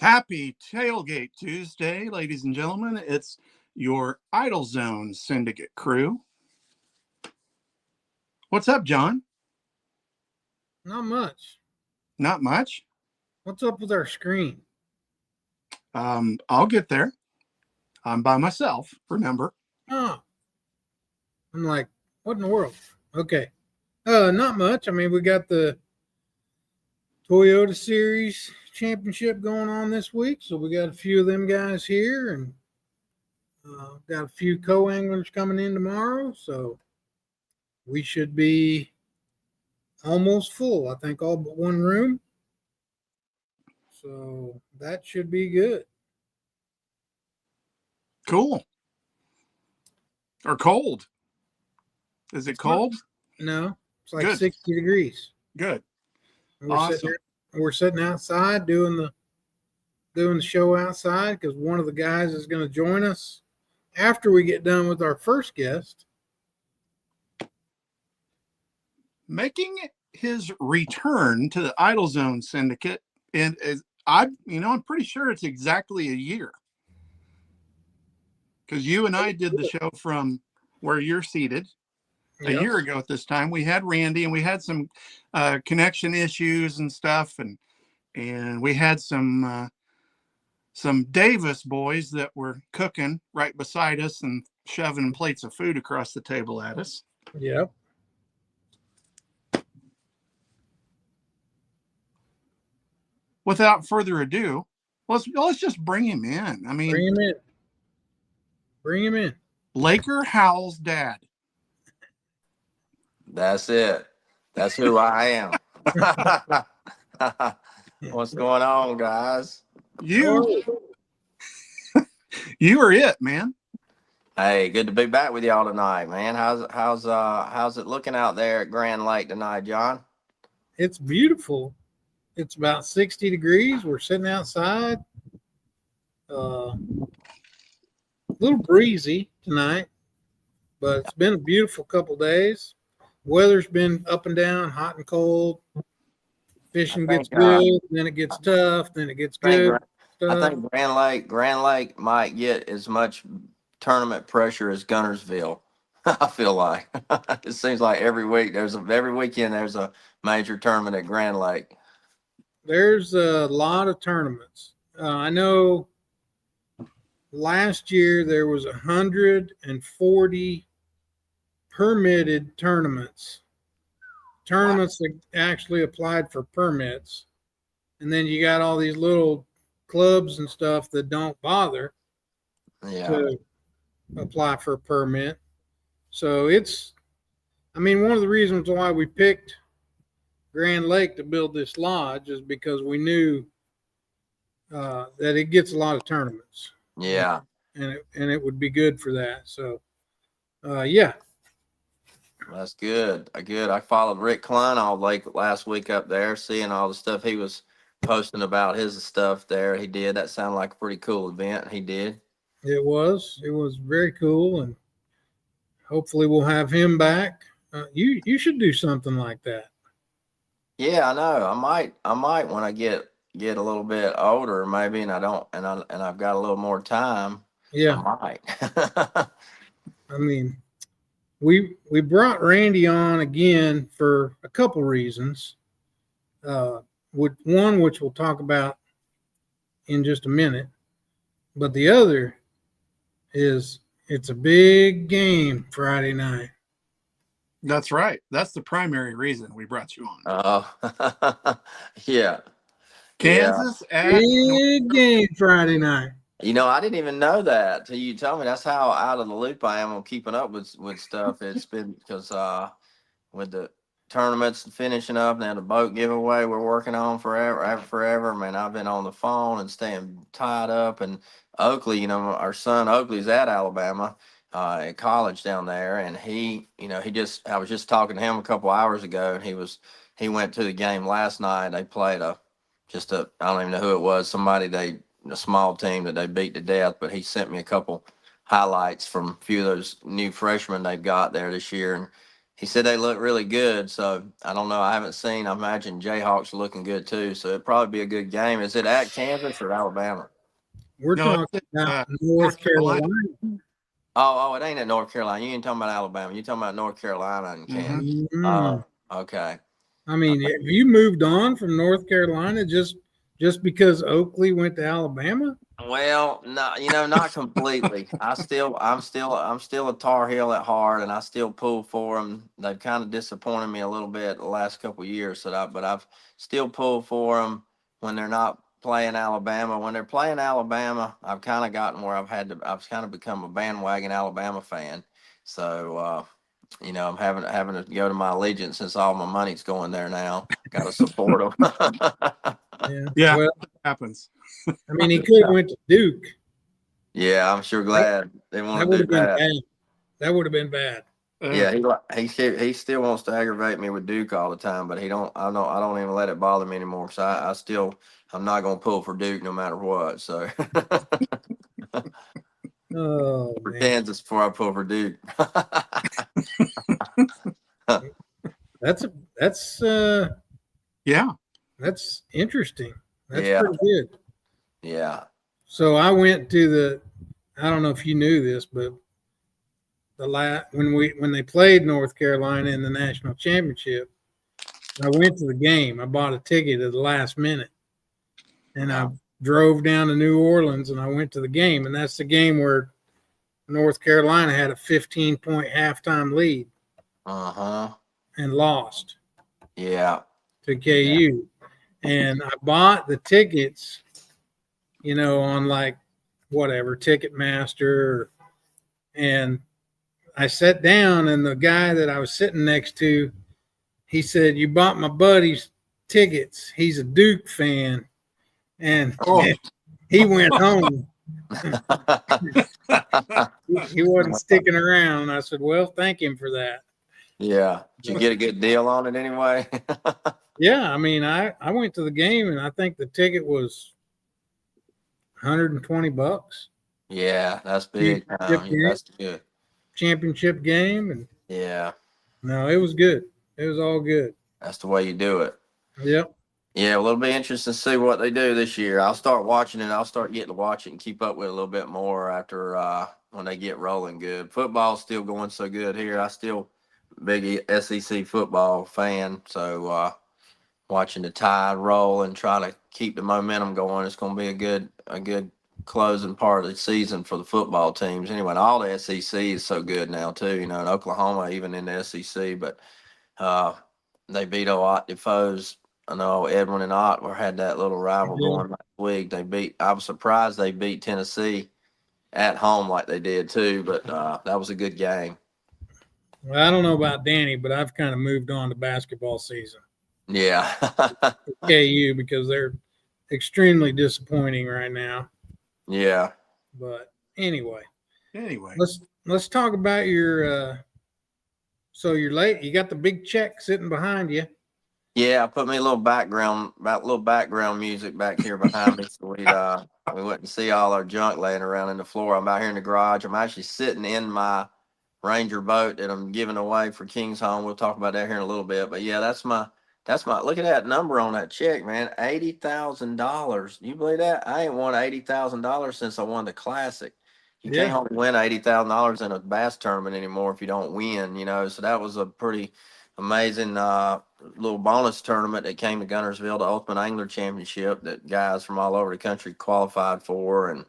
Happy Tailgate Tuesday, ladies and gentlemen. It's your Idle Zone Syndicate crew. What's up, John? Not much. Not much. What's up with our screen? I'll get there. I'm by myself, remember? Oh, I'm like, what in the world? Okay. Not much. I mean, we got the Toyota Series Championship going on this week, so we got a few of them guys here, and got a few co-anglers coming in tomorrow, so we should be almost full. I think all but one room. So that should be good. Cool. Or cold. Is it cold? No, it's like Good. 60 degrees. Good. We're Awesome. we're sitting outside doing the show outside because one of the guys is going to join us after we get done with our first guest. Making his return to the Idle Zone Syndicate, and I'm pretty sure it's exactly a year. Because you and I did the show from where you're seated a year ago at this time. We had Randy, and we had some connection issues and stuff, and we had some Davis boys that were cooking right beside us and shoving plates of food across the table at us. Yep. Without further ado, let's just bring him in. I mean, Bring him in. Laker Howell's dad. That's it. That's who I am. What's going on, guys? You are it, man. Hey, good to be back with y'all tonight, man. How's it looking out there at Grand Lake tonight, John? It's beautiful. It's about 60 degrees. We're sitting outside. A little breezy tonight, but it's been a beautiful couple days. Weather's been up and down, hot and cold. Fishing gets good, then it gets tough, then it gets good. I think Grand Lake might get as much tournament pressure as Gunnersville. I feel like it seems like every weekend there's a major tournament at Grand Lake. There's a lot of tournaments. I know last year there was 140 permitted tournaments that actually applied for permits. And then you got all these little clubs and stuff that don't bother to apply for a permit. So one of the reasons why we picked Grand Lake to build this lodge is because we knew that it gets a lot of tournaments. Yeah. And it would be good for that. So, yeah. That's good. I followed Rick Klein all last week up there, seeing all the stuff he was posting about his stuff there. He did. That sounded like a pretty cool event. He did. It was very cool, and hopefully we'll have him back. You should do something like that. Yeah, I know. I might when I get a little bit older, maybe, and I've got a little more time. Yeah, I might. I mean, we brought Randy on again for a couple reasons. Which we'll talk about in just a minute, but the other is it's a big game Friday night. That's right. That's the primary reason we brought you on. Oh, yeah. Kansas at big game Friday night. I didn't even know that till you told me. That's how out of the loop I am on keeping up with stuff. It's been because with the tournaments finishing up, now the boat giveaway we're working on forever. Man, I've been on the phone and staying tied up. And Oakley, our son Oakley's at Alabama at college down there, and I was just talking to him a couple hours ago, and he went to the game last night. They played I don't even know who it was, a small team that they beat to death, but he sent me a couple highlights from a few of those new freshmen they've got there this year, and he said they look really good. So I don't know. I haven't seen. I imagine Jayhawks are looking good too. So it'd probably be a good game. Is it at Kansas or Alabama? We're No, talking it's about North North Carolina. Carolina. Oh, it ain't at North Carolina. You ain't talking about Alabama. You talking about North Carolina and Kansas. Mm. Okay. I mean, have you moved on from North Carolina just because Oakley went to Alabama? Well, no, not completely. I'm still a Tar Heel at heart, and I still pull for them. They've kind of disappointed me a little bit the last couple of years, but I've still pulled for them when they're not playing Alabama. When they're playing Alabama, I've kind of gotten where I've kind of become a bandwagon Alabama fan. So, I'm having to go to my allegiance since all my money's going there now. Got to support them. Yeah. Yeah, Well, it happens. I mean, he could have went to Duke. Yeah, I'm sure glad they want That to would do have been that. bad. That would have been bad. Yeah, he still wants to aggravate me with Duke all the time, but he don't. I don't even let it bother me anymore. Because I'm not gonna pull for Duke no matter what. So Oh for man, Kansas before I pull for Duke. that's Yeah. that's interesting. That's Yeah, pretty good. yeah. So I went to I don't know if you knew this, but when they played North Carolina in the national championship, I went to the game. I bought a ticket at the last minute, and I Wow. drove down to New Orleans, and I went to the game, and that's the game where North Carolina had a 15-point halftime lead Uh-huh. and lost Yeah. to KU. And I bought the tickets, on like whatever Ticketmaster, and I sat down, and the guy that I was sitting next to, he said, "You bought my buddy's tickets. He's a Duke fan," and Oh. he went home. He wasn't sticking around. I said, "Well, thank him for that." Yeah. Did you get a good deal on it anyway? Yeah, I mean, I went to the game, and I think the ticket was $120. Yeah, that's big. Yeah, that's good. Championship game, and Yeah, no, it was good. It was all good. that's the way you do it. Yep. Yeah, well, it'll be interesting to see what they do this year. I'll start watching it. I'll start getting to watch it and keep up with it a little bit more after when they get rolling good. Football's still going so good here. I still big SEC football fan, so watching the Tide roll and try to keep the momentum going. It's going to be a good closing part of the season for the football teams. Anyway, and all the SEC is so good now too. In Oklahoma, even in the SEC, but uh, they beat Ott Defoe's. I know Edwin and Ott had that little rival going last week. I was surprised they beat Tennessee at home like they did too, but that was a good game. Well, I don't know about Danny, but I've kind of moved on to basketball season. Yeah. KU, because they're extremely disappointing right now. Yeah. But anyway, Anyway. let's talk about your so you're late. You got the big check sitting behind you. Yeah, I put me a little background music back here behind me, so we went and see all our junk laying around in the floor. I'm out here in the garage. I'm actually sitting in my Ranger boat that I'm giving away for King's Home. We'll talk about that here in a little bit. But yeah, that's my look at that number on that check, man. $80,000. You believe that? I ain't won $80,000 since I won the Classic. You can't hardly win $80,000 in a bass tournament anymore if you don't win, So that was a pretty amazing little bonus tournament that came to Guntersville, the Ultimate Angler Championship that guys from all over the country qualified for. And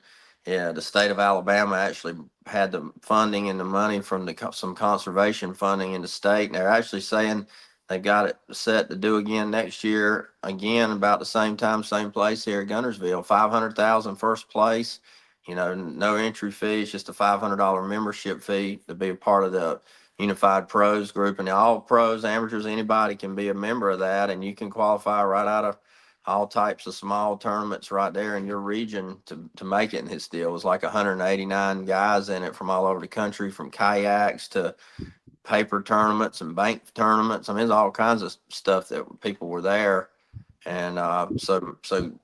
yeah, the state of Alabama actually had the funding and the money from some conservation funding in the state. And they're actually saying they got it set to do again next year, again about the same time, same place here at Guntersville. 500,000 first place. No entry fee. It's just a $500 membership fee to be a part of the Unified Pros group, and all pros, amateurs, anybody can be a member of that, and you can qualify right out of all types of small tournaments right there in your region to make it in this deal. It was like 189 guys in it from all over the country, from kayaks to paper tournaments and bank tournaments. I mean, there's all kinds of stuff that people were there. And so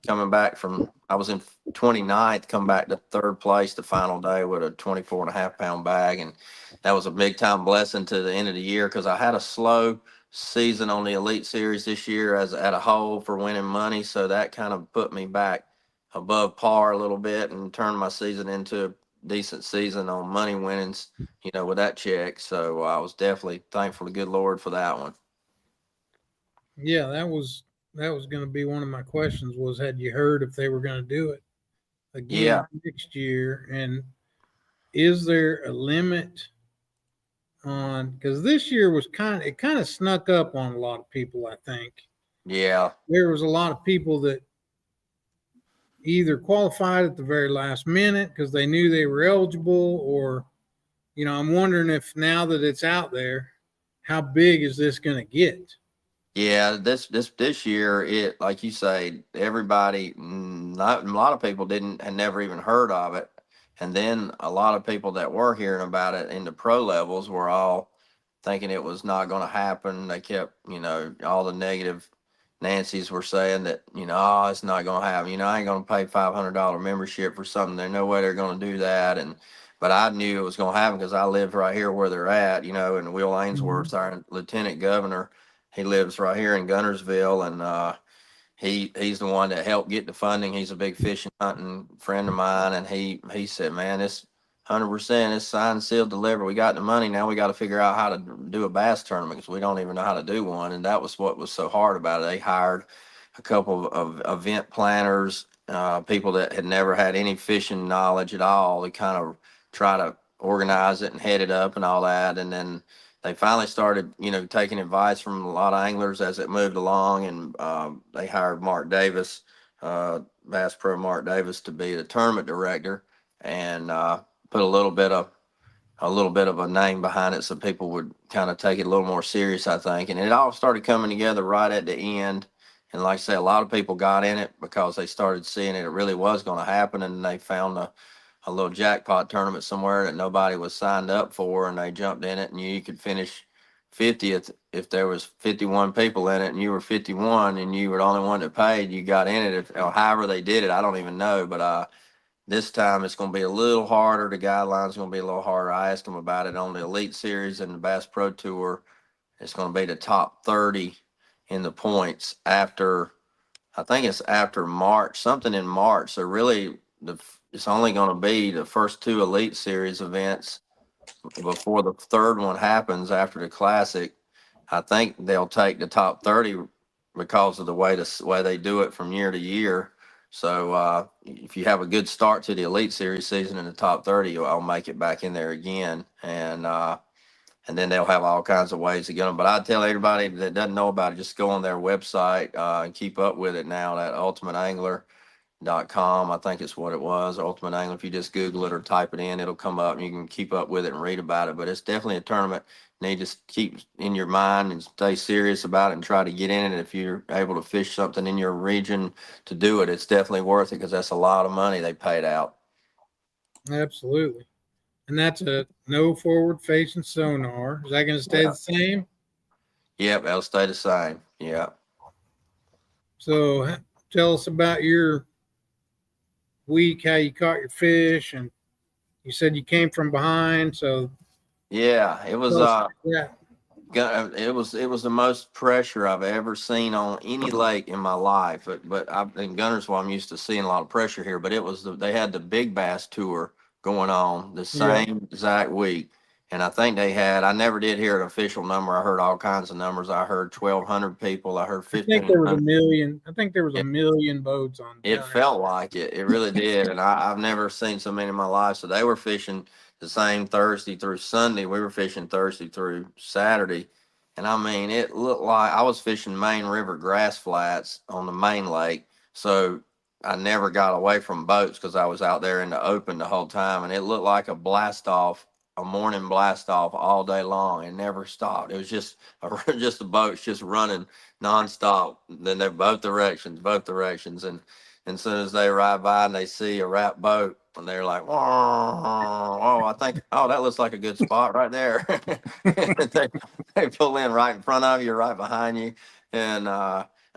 coming back from, I was in 29th, come back to third place the final day with a 24.5 pound bag. And that was a big time blessing to the end of the year, because I had a slow season on the Elite Series this year as at a whole for winning money. So that kind of put me back above par a little bit and turned my season into a decent season on money winnings, with that check. So I was definitely thankful to good Lord for that one. Yeah, that was going to be one of my questions, was had you heard if they were going to do it again next year? And is there a limit on, because this year was it kind of snuck up on a lot of people, I think. Yeah. There was a lot of people that either qualified at the very last minute because they knew they were eligible, or, I'm wondering if now that it's out there, how big is this going to get? Yeah, this year, it, like you say, everybody, not a lot of people had never even heard of it, and then a lot of people that were hearing about it in the pro levels were all thinking it was not going to happen. They kept, all the negative Nancy's were saying that, oh, it's not going to happen. I ain't going to pay $500 membership for something. There's no way they're going to do that. But I knew it was going to happen because I lived right here where they're at, and Will Ainsworth, our lieutenant governor, he lives right here in Gunnersville, and he's the one that helped get the funding. He's a big fishing hunting friend of mine, and he said, "Man, it's 100%. It's signed, sealed, delivered. We got the money. Now we got to figure out how to do a bass tournament because we don't even know how to do one." And that was what was so hard about it. They hired a couple of event planners, people that had never had any fishing knowledge at all, to kind of try to organize it and head it up and all that. And then they finally started, taking advice from a lot of anglers as it moved along, and they hired Mark Davis, Bass Pro Mark Davis, to be the tournament director, and put a little bit of a name behind it so people would kind of take it a little more serious, I think. And it all started coming together right at the end. And like I say, a lot of people got in it because they started seeing it really was going to happen, and they found a little jackpot tournament somewhere that nobody was signed up for, and they jumped in it, and you could finish 50th if there was 51 people in it, and you were 51 and you were the only one that paid. You got in it, or however they did it, I don't even know. But this time it's going to be a little harder. The guidelines are going to be a little harder. I asked them about it on the Elite Series and the Bass Pro Tour. It's going to be the top 30 in the points after, I think it's after March, something in March. So really, it's only going to be the first two Elite Series events before the third one happens after the Classic. I think they'll take the top 30 because of the way they do it from year to year. So if you have a good start to the Elite Series season in the top 30, I'll make it back in there again, and then they'll have all kinds of ways to get them. But I tell everybody that doesn't know about it, just go on their website and keep up with it now. That ultimateangler.com, I think it's what it was, Ultimate Angler. If you just Google it or type it in, it'll come up, and you can keep up with it and read about it. But it's definitely a tournament you need to keep in your mind and stay serious about it and try to get in it. If you're able to fish something in your region to do it, it's definitely worth it because that's a lot of money they paid out. Absolutely. And that's a no forward facing sonar. Is that going to stay the same? Yep, that'll stay the same. Yeah. So tell us about your week, how you caught your fish, and you said you came from behind. So yeah, it was yeah. It was the most pressure I've ever seen on any lake in my life. But in Gunnersville, I'm used to seeing a lot of pressure here. But they had the Big Bass Tour going on the same exact week, and I think I never did hear an official number. I heard all kinds of numbers. I heard 1,200 people. I heard 1,500. I think there was a million. I think there was a million boats on. It felt like it. It really did, and I've never seen so many in my life. So they were fishing the same Thursday through Sunday. We were fishing Thursday through Saturday. And I mean, it looked like I was fishing Main River grass flats on the main lake. So I never got away from boats because I was out there in the open the whole time. And it looked like a morning blast off all day long. It never stopped. It was just the boats just running nonstop. Then they're both directions. And as soon as they arrive by and they see a wrapped boat, and they're like, that looks like a good spot right there. they pull in right in front of you, right behind you. And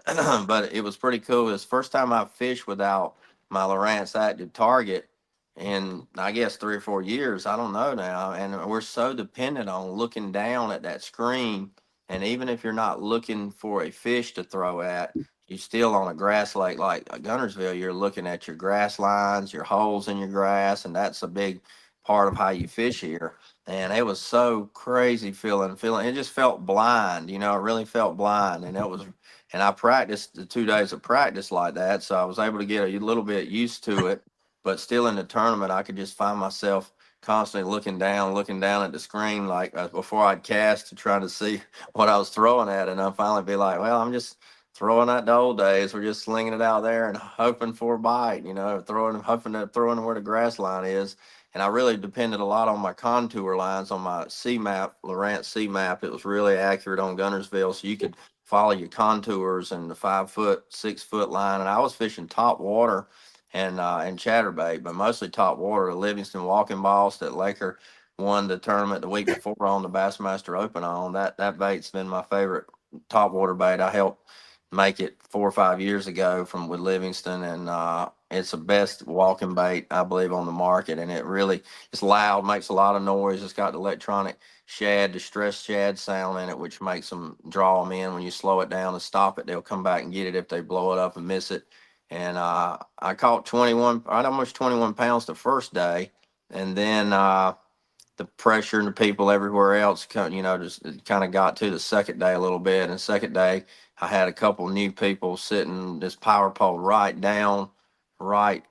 but it was pretty cool. It was the first time I fished without my Lowrance active target in, I guess, 3 or 4 years. I don't know now. And we're so dependent on looking down at that screen. And even if you're not looking for a fish to throw at, you still on a grass lake like Gunnersville, you're looking at your grass lines, your holes in your grass, and that's a big part of how you fish here. And it was so crazy feeling. It just felt blind, you know. It really felt blind, and it was. And I practiced the 2 days of practice like that, so I was able to get a little bit used to it. But still, in the tournament, I could just find myself constantly looking down at the screen, like before I'd cast to try to see what I was throwing at, and I'd finally be like, "Well, I'm just throwing at the old days. We're just slinging it out there and hoping for a bite, you know, throwing where the grass line is." And I really depended a lot on my contour lines on my C map, Lowrance C map. It was really accurate on Gunnersville, so you could follow your contours and the 5 foot, 6 foot line. And I was fishing top water and chatterbait, but mostly top water. The Livingston Walking Boss that Laker won the tournament the week before on the Bassmaster Open on. That bait's been my favorite top water bait. I helped make it 4 or 5 years ago from with Livingston, and it's the best walking bait I believe on the market. And it's loud, makes a lot of noise. It's got the electronic shad, distress shad sound in it, which makes them draw them in. When you slow it down and stop it, they'll come back and get it if they blow it up and miss it. And I caught 21, right, almost 21 pounds the first day, and then the pressure and the people everywhere else, just kind of got to the second day a little bit. And second day, I had a couple new people sitting this power pole right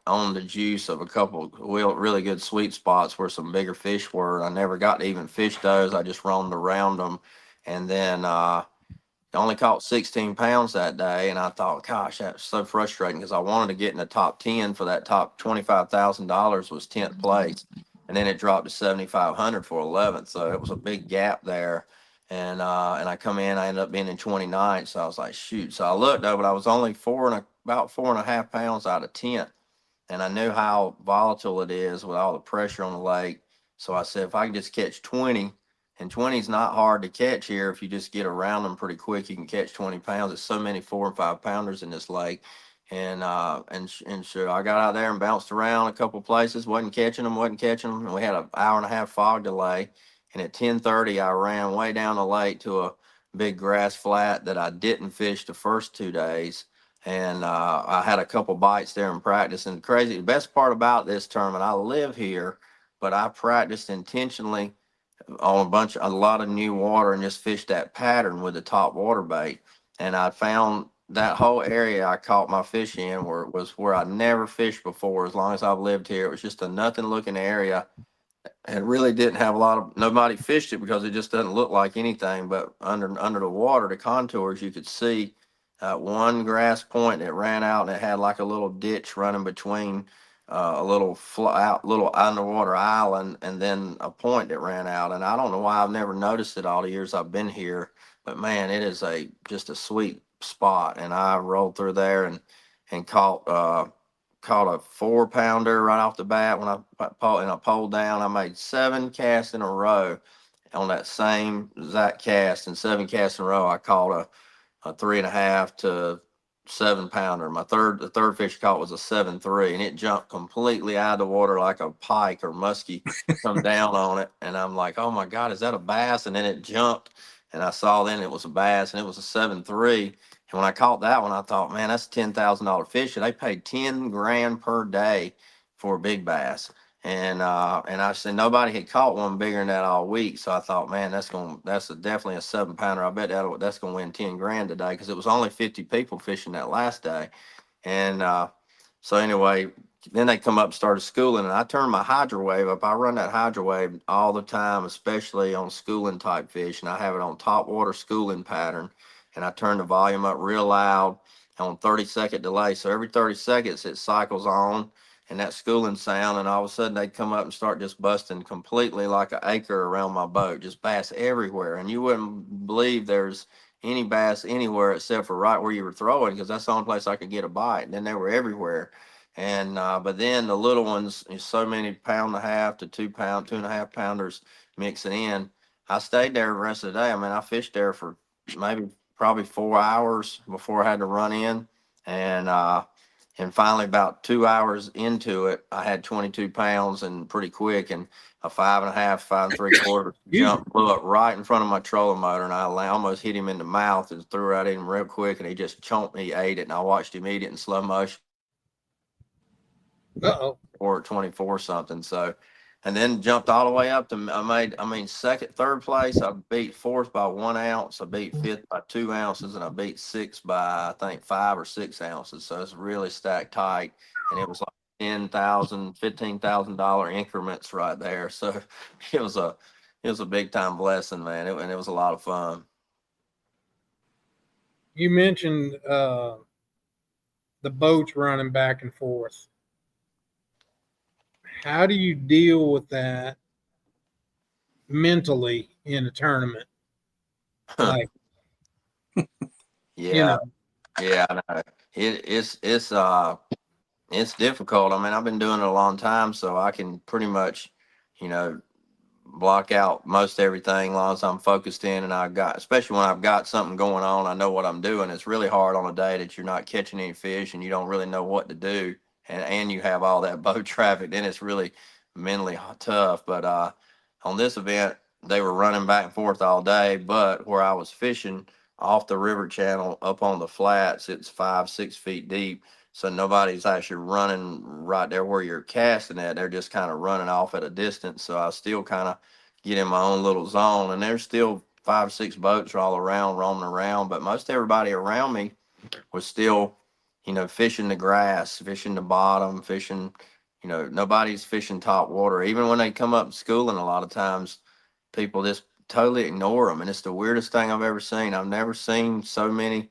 on the juice of a couple really good sweet spots where some bigger fish were. I never got to even fish those. I just roamed around them, and then only caught 16 pounds that day. And I thought, gosh, that's so frustrating because I wanted to get in the top 10 for that top $25,000 was 10th place. And then it dropped to 7,500 for 11th. So it was a big gap there. And I come in, I ended up being in 29th. So I was like, shoot. So I looked though, but I was only about 4.5 pounds out of 10th. And I knew how volatile it is with all the pressure on the lake. So I said, if I can just catch 20, and 20 is not hard to catch here. If you just get around them pretty quick, you can catch 20 pounds. There's so many 4 and 5 pounders in this lake. And sure, I got out there and bounced around a couple places, wasn't catching them. And we had an hour and a half fog delay. And at 10:30, I ran way down the lake to a big grass flat that I didn't fish the first 2 days. And I had a couple bites there in practice. And the best part about this tournament, I live here, but I practiced intentionally on a lot of new water and just fished that pattern with the top water bait. And I found that whole area I caught my fish in was where I never fished before. As long as I've lived here, it was just a nothing looking area. It really didn't have nobody fished it because it just doesn't look like anything. But under the water, the contours, you could see one grass point that ran out, and it had like a little ditch running between a little underwater island, and then a point that ran out. And I don't know why I've never noticed it all the years I've been here, but man, it is just a sweet spot. And I rolled through there and caught a 4 pounder right off the bat. When I pulled down, I made 7 casts in a row on that same exact cast. And 7 casts in a row, I caught a 3.5 to 7 pounder. The third fish I caught was a 7.3, and it jumped completely out of the water like a pike or muskie come down on it. And I'm like, oh my God, is that a bass? And then it jumped, and I saw then it was a bass, and it was a 7.3. And when I caught that one, I thought, man, that's a $10,000 fish. And they paid 10 grand per day for a big bass. And I said nobody had caught one bigger than that all week. So I thought, man, definitely a 7 pounder. I bet that's gonna win 10 grand today, because it was only 50 people fishing that last day. And so anyway, then they come up and started schooling, and I turned my hydro wave up. I run that hydro wave all the time, especially on schooling type fish, and I have it on top water schooling pattern. And I turn the volume up real loud on 30-second delay. So every 30 seconds it cycles on, and that schooling sound, and all of a sudden they'd come up and start just busting completely like an acre around my boat, just bass everywhere. And you wouldn't believe there's any bass anywhere except for right where you were throwing, because that's the only place I could get a bite. And then they were everywhere. And but then the little ones, so many 1.5 to 2 pound, 2.5 pounders mixing in. I stayed there the rest of the day. I mean, I fished there for maybe probably 4 hours before I had to run in. And finally, about 2 hours into it, I had 22 pounds and pretty quick, and a 5.5, 5 3/4 jump blew up right in front of my trolling motor, and I almost hit him in the mouth and threw it at him real quick, and he just chomped me, ate it, and I watched him eat it in slow motion. Uh-oh. Or 24 something. So, and then jumped all the way up to, I mean, second, third place. I beat fourth by 1 ounce. I beat fifth by 2 ounces, and I beat sixth by, I think, 5 or 6 ounces. So it's really stacked tight. And it was like $10,000, $15,000 increments right there. So it was a big time blessing, man. And it was a lot of fun. You mentioned the boats running back and forth. How do you deal with that mentally in a tournament? Like, Yeah. you know, Yeah, I know. It's difficult. I mean, I've been doing it a long time, so I can pretty much, you know, block out most everything as long as I'm focused in, and especially when I've got something going on, I know what I'm doing. It's really hard on a day that you're not catching any fish and you don't really know what to do, and you have all that boat traffic, then it's really mentally tough. But on this event, they were running back and forth all day, but where I was fishing off the river channel up on the flats, it's 5, 6 feet deep. So nobody's actually running right there where you're casting at. They're just kind of running off at a distance. So I still kind of get in my own little zone, and there's still 5, 6 boats all around, roaming around. But most everybody around me was still, fishing the grass, fishing the bottom, fishing, nobody's fishing top water. Even when they come up schooling, a lot of times people just totally ignore them. And it's the weirdest thing I've ever seen. I've never seen so many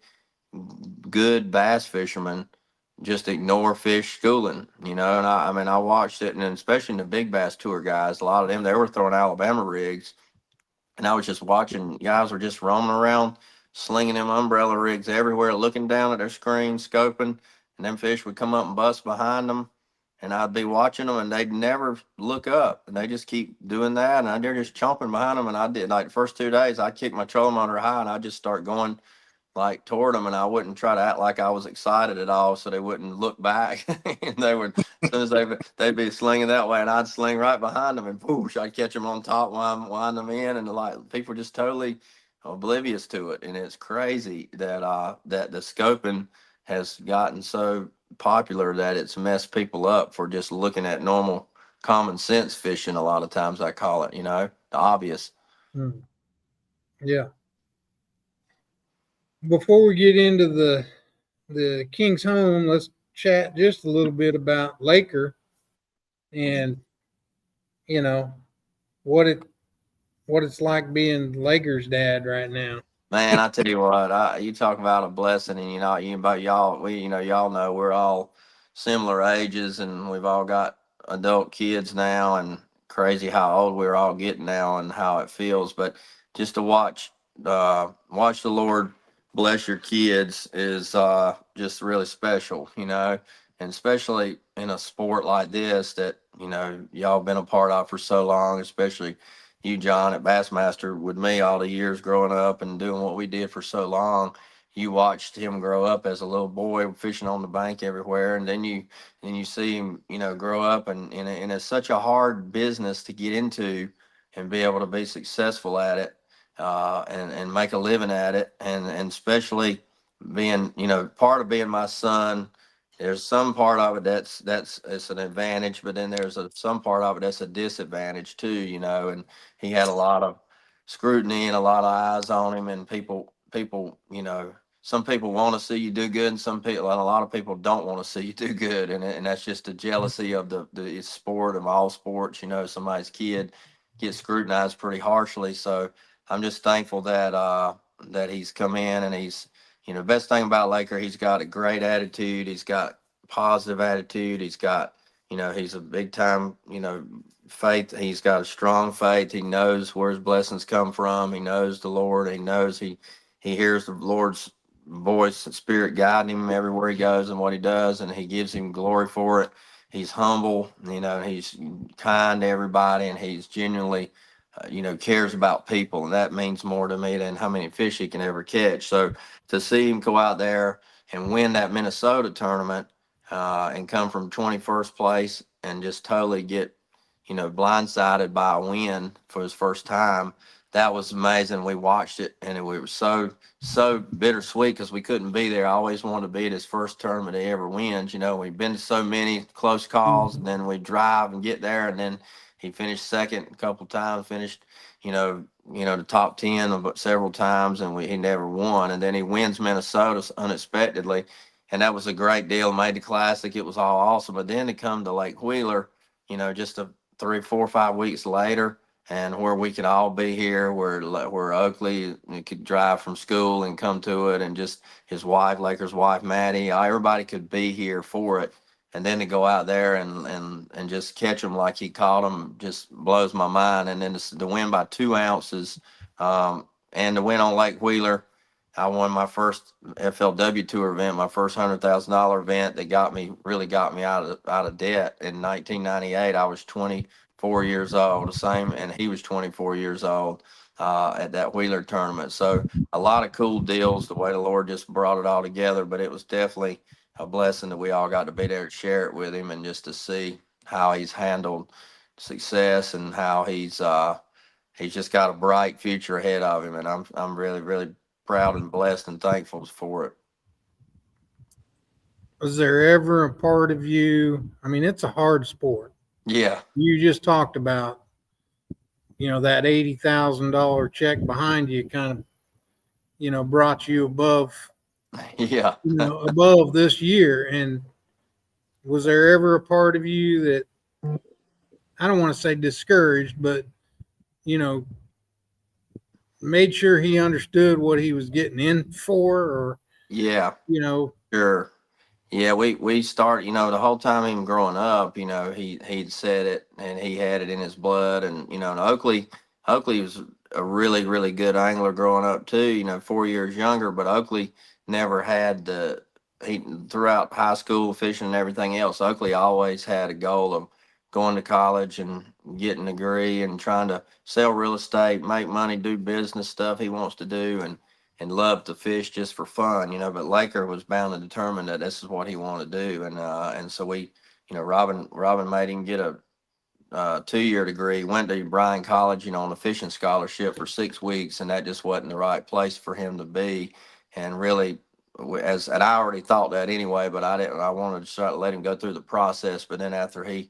good bass fishermen just ignore fish schooling, and I mean, I watched it, and especially in the big bass tour guys, a lot of them, they were throwing Alabama rigs, and I was just watching guys were just roaming around, slinging them umbrella rigs everywhere, looking down at their screen, scoping, and them fish would come up and bust behind them, and I'd be watching them, and they'd never look up, and they just keep doing that, and they're just chomping behind them, and I did, like, the first 2 days, I'd kick my trolling motor high, and I'd just start going like toward them, and I wouldn't try to act like I was excited at all, so they wouldn't look back. And they would, as soon as they'd be slinging that way, and I'd sling right behind them, and poosh, I'd catch them on top, wind them in, and like people just totally oblivious to it. And it's crazy that the scoping has gotten so popular that it's messed people up for just looking at normal common sense fishing. A lot of times I call it, the obvious. Yeah. Before we get into the King's home, let's chat just a little bit about Laker and what it's like being Laker's dad right now. Man, I tell you what, you talk about a blessing, and y'all know we're all similar ages, and we've all got adult kids now, and crazy how old we're all getting now and how it feels. But just to watch the Lord bless your kids is just really special, and especially in a sport like this that y'all been a part of for so long, especially you, John, at Bassmaster with me all the years growing up and doing what we did for so long. You watched him grow up as a little boy fishing on the bank everywhere, and then you see him, grow up, and it's such a hard business to get into and be able to be successful at it, and make a living at it, and especially being, part of being my son. There's some part of it that's it's an advantage, but then there's some part of it that's a disadvantage too, and he had a lot of scrutiny and a lot of eyes on him, and people, some people want to see you do good, and a lot of people don't want to see you do good, and that's just the jealousy of the sport of all sports. Somebody's kid gets scrutinized pretty harshly, so I'm just thankful that he's come in, and he's, best thing about Laker, he's got a great attitude, he's got positive attitude, he's got, he's a big time, faith. He's got a strong faith. He knows where his blessings come from. He knows the Lord. He knows he hears the Lord's voice and spirit guiding him everywhere he goes and what he does, and he gives him glory for it. He's humble, he's kind to everybody, and he's genuinely cares about people, and that means more to me than how many fish he can ever catch. So to see him go out there and win that Minnesota tournament, and come from 21st place and just totally get, blindsided by a win for his first time, that was amazing. We watched it, and we were so bittersweet because we couldn't be there. I always wanted to be at his first tournament he ever wins. We've been to so many close calls, and then we drive and get there, and then he finished second a couple times, finished, the top 10 several times, and he never won. And then he wins Minnesota unexpectedly, and that was a great deal. Made the classic. It was all awesome. But then to come to Lake Wheeler, just 3, 4, 5 weeks later, and where we could all be here, where Oakley could drive from school and come to it, and just his wife, Laker's wife, Maddie, everybody could be here for it. And then to go out there and just catch them like he caught them just blows my mind. And then to win by 2 ounces, and to win on Lake Wheeler, I won my first FLW Tour event, my first $100,000 event that really got me out of debt. In 1998, I was 24 years old, the same, and he was 24 years old at that Wheeler tournament. So a lot of cool deals, the way the Lord just brought it all together. But it was definitely a blessing that we all got to be there to share it with him, and just to see how he's handled success, and how he's just got a bright future ahead of him. And I'm really, really proud and blessed and thankful for it. Was there ever a part of you? I mean, it's a hard sport. Yeah. You just talked about, that $80,000 check behind you kind of, brought you above, Yeah. above this year. And was there ever a part of you that, I don't want to say discouraged, but, made sure he understood what he was getting in for? Or, Yeah. Sure. Yeah, we start, the whole time even growing up, he'd said it, and he had it in his blood. And, and Oakley was a really, really good angler growing up too, 4 years younger, but Oakley never had throughout high school fishing and everything else, Oakley always had a goal of going to college and getting a degree and trying to sell real estate, make money, do business stuff he wants to do, and love to fish just for fun, but Laker was bound and determined that this is what he wanted to do. And so we, Robin made him get a 2-year degree, went to Bryan College, on a fishing scholarship for 6 weeks, and that just wasn't the right place for him to be. And really, and I already thought that anyway, but I wanted to start let him go through the process. But then after he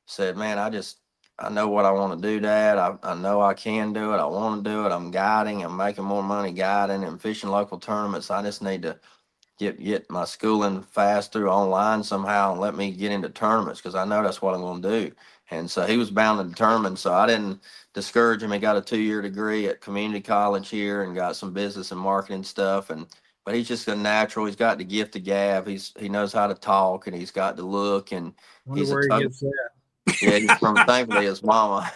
said, man, I know what I want to do, Dad. I know I can do it. I want to do it. I'm guiding. I'm making more money guiding and fishing local tournaments. I just need to get my schooling fast through online somehow and let me get into tournaments, because I know that's what I'm going to do. And so he was bound and determined. So I didn't discourage him. He got a 2-year degree at community college here and got some business and marketing stuff. But he's just a natural. He's got the gift of gab. He knows how to talk, and he's got the look, and wonder where he gets that. yeah, he's from thankfully his mama.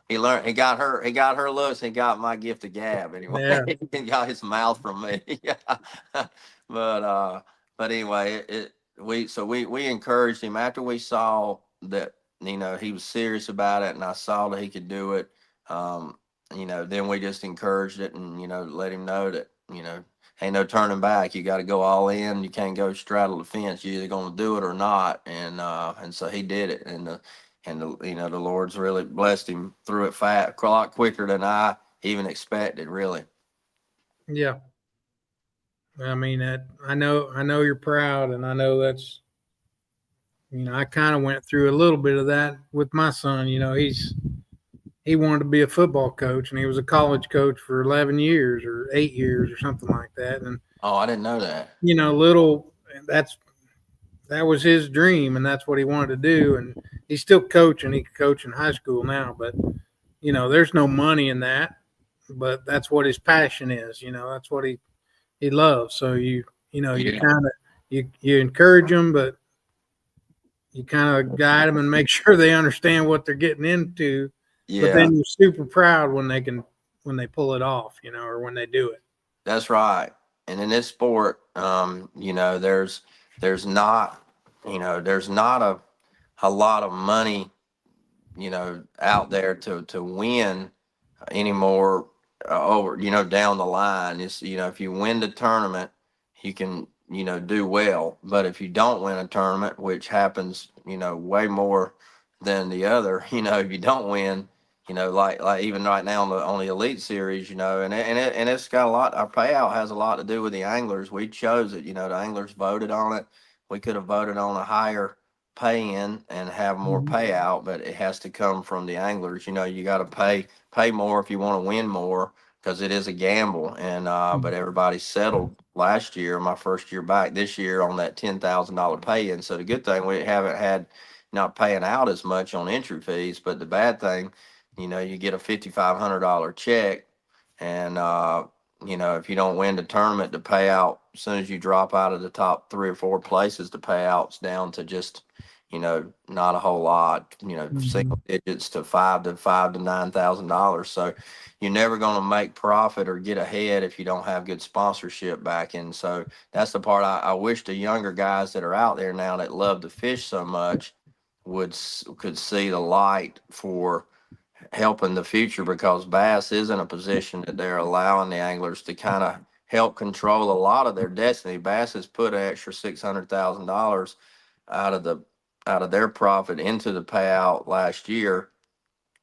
He got her looks. He got my gift of gab anyway. Yeah. He got his mouth from me. Yeah. But anyway, we encouraged him after we saw that, he was serious about it, and I saw that he could do it. Then we just encouraged it, and, let him know that, ain't no turning back. You got to go all in. You can't go straddle the fence. You're either going to do it or not. And so he did it. And the Lord's really blessed him through it a lot quicker than I even expected, really. Yeah. I mean, I know you're proud, and I know that's, I kind of went through a little bit of that with my son. He wanted to be a football coach, and he was a college coach for 11 years or 8 years or something like that. And oh, I didn't know that. That was his dream, and that's what he wanted to do. And he's still coaching. He can coach in high school now, but there's no money in that. But that's what his passion is. That's what he loves. So you kind of you encourage them, but you kind of guide them and make sure they understand what they're getting into. Yeah. But then you're super proud when they pull it off, or when they do it. That's right. And in this sport, there's not a lot of money out there to win anymore over, down the line. It's, if you win the tournament, you can, do well. But if you don't win a tournament, which happens, way more than the other, if you don't win, like even right now on the Elite Series, and it's got a lot. Our payout has a lot to do with the anglers. We chose it. The anglers voted on it. We could have voted on a higher pay in and have more Mhm. payout, but it has to come from the anglers. You got to pay more if you want to win more, because it is a gamble. And but everybody settled last year, my first year back, this year on that $10,000 pay in. So the good thing, we haven't had not paying out as much on entry fees, but the bad thing, you get a $5,500 check, and if you don't win the tournament, to pay out as soon as you drop out of the top 3 or 4 places, the payouts down to just not a whole lot, single digits to $5,000 to $9,000. So you're never going to make profit or get ahead if you don't have good sponsorship backing. So that's the part I wish the younger guys that are out there now that love to fish so much could see the light for help in the future, because bass is in a position that they're allowing the anglers to kind of help control a lot of their destiny. Bass has put an extra $600,000 out of the out of their profit into the payout last year,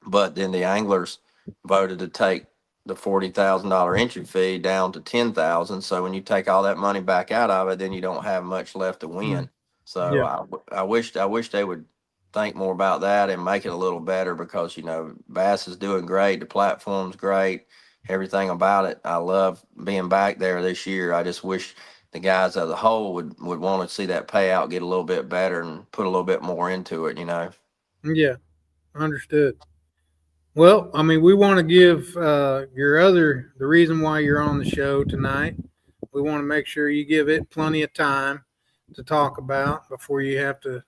but then the anglers voted to take the $40,000 entry fee down to 10,000. So when you take all that money back out of it, then you don't have much left to win. So Yeah. I wish they would think more about that and make it a little better, because Bass is doing great, the platform's great, everything about it. I love being back there this year. I just wish the guys as a whole would want to see that payout get a little bit better and put a little bit more into it. Yeah. Understood. Well, I mean, we want to give the reason why you're on the show tonight. We want to make sure you give it plenty of time to talk about before you have to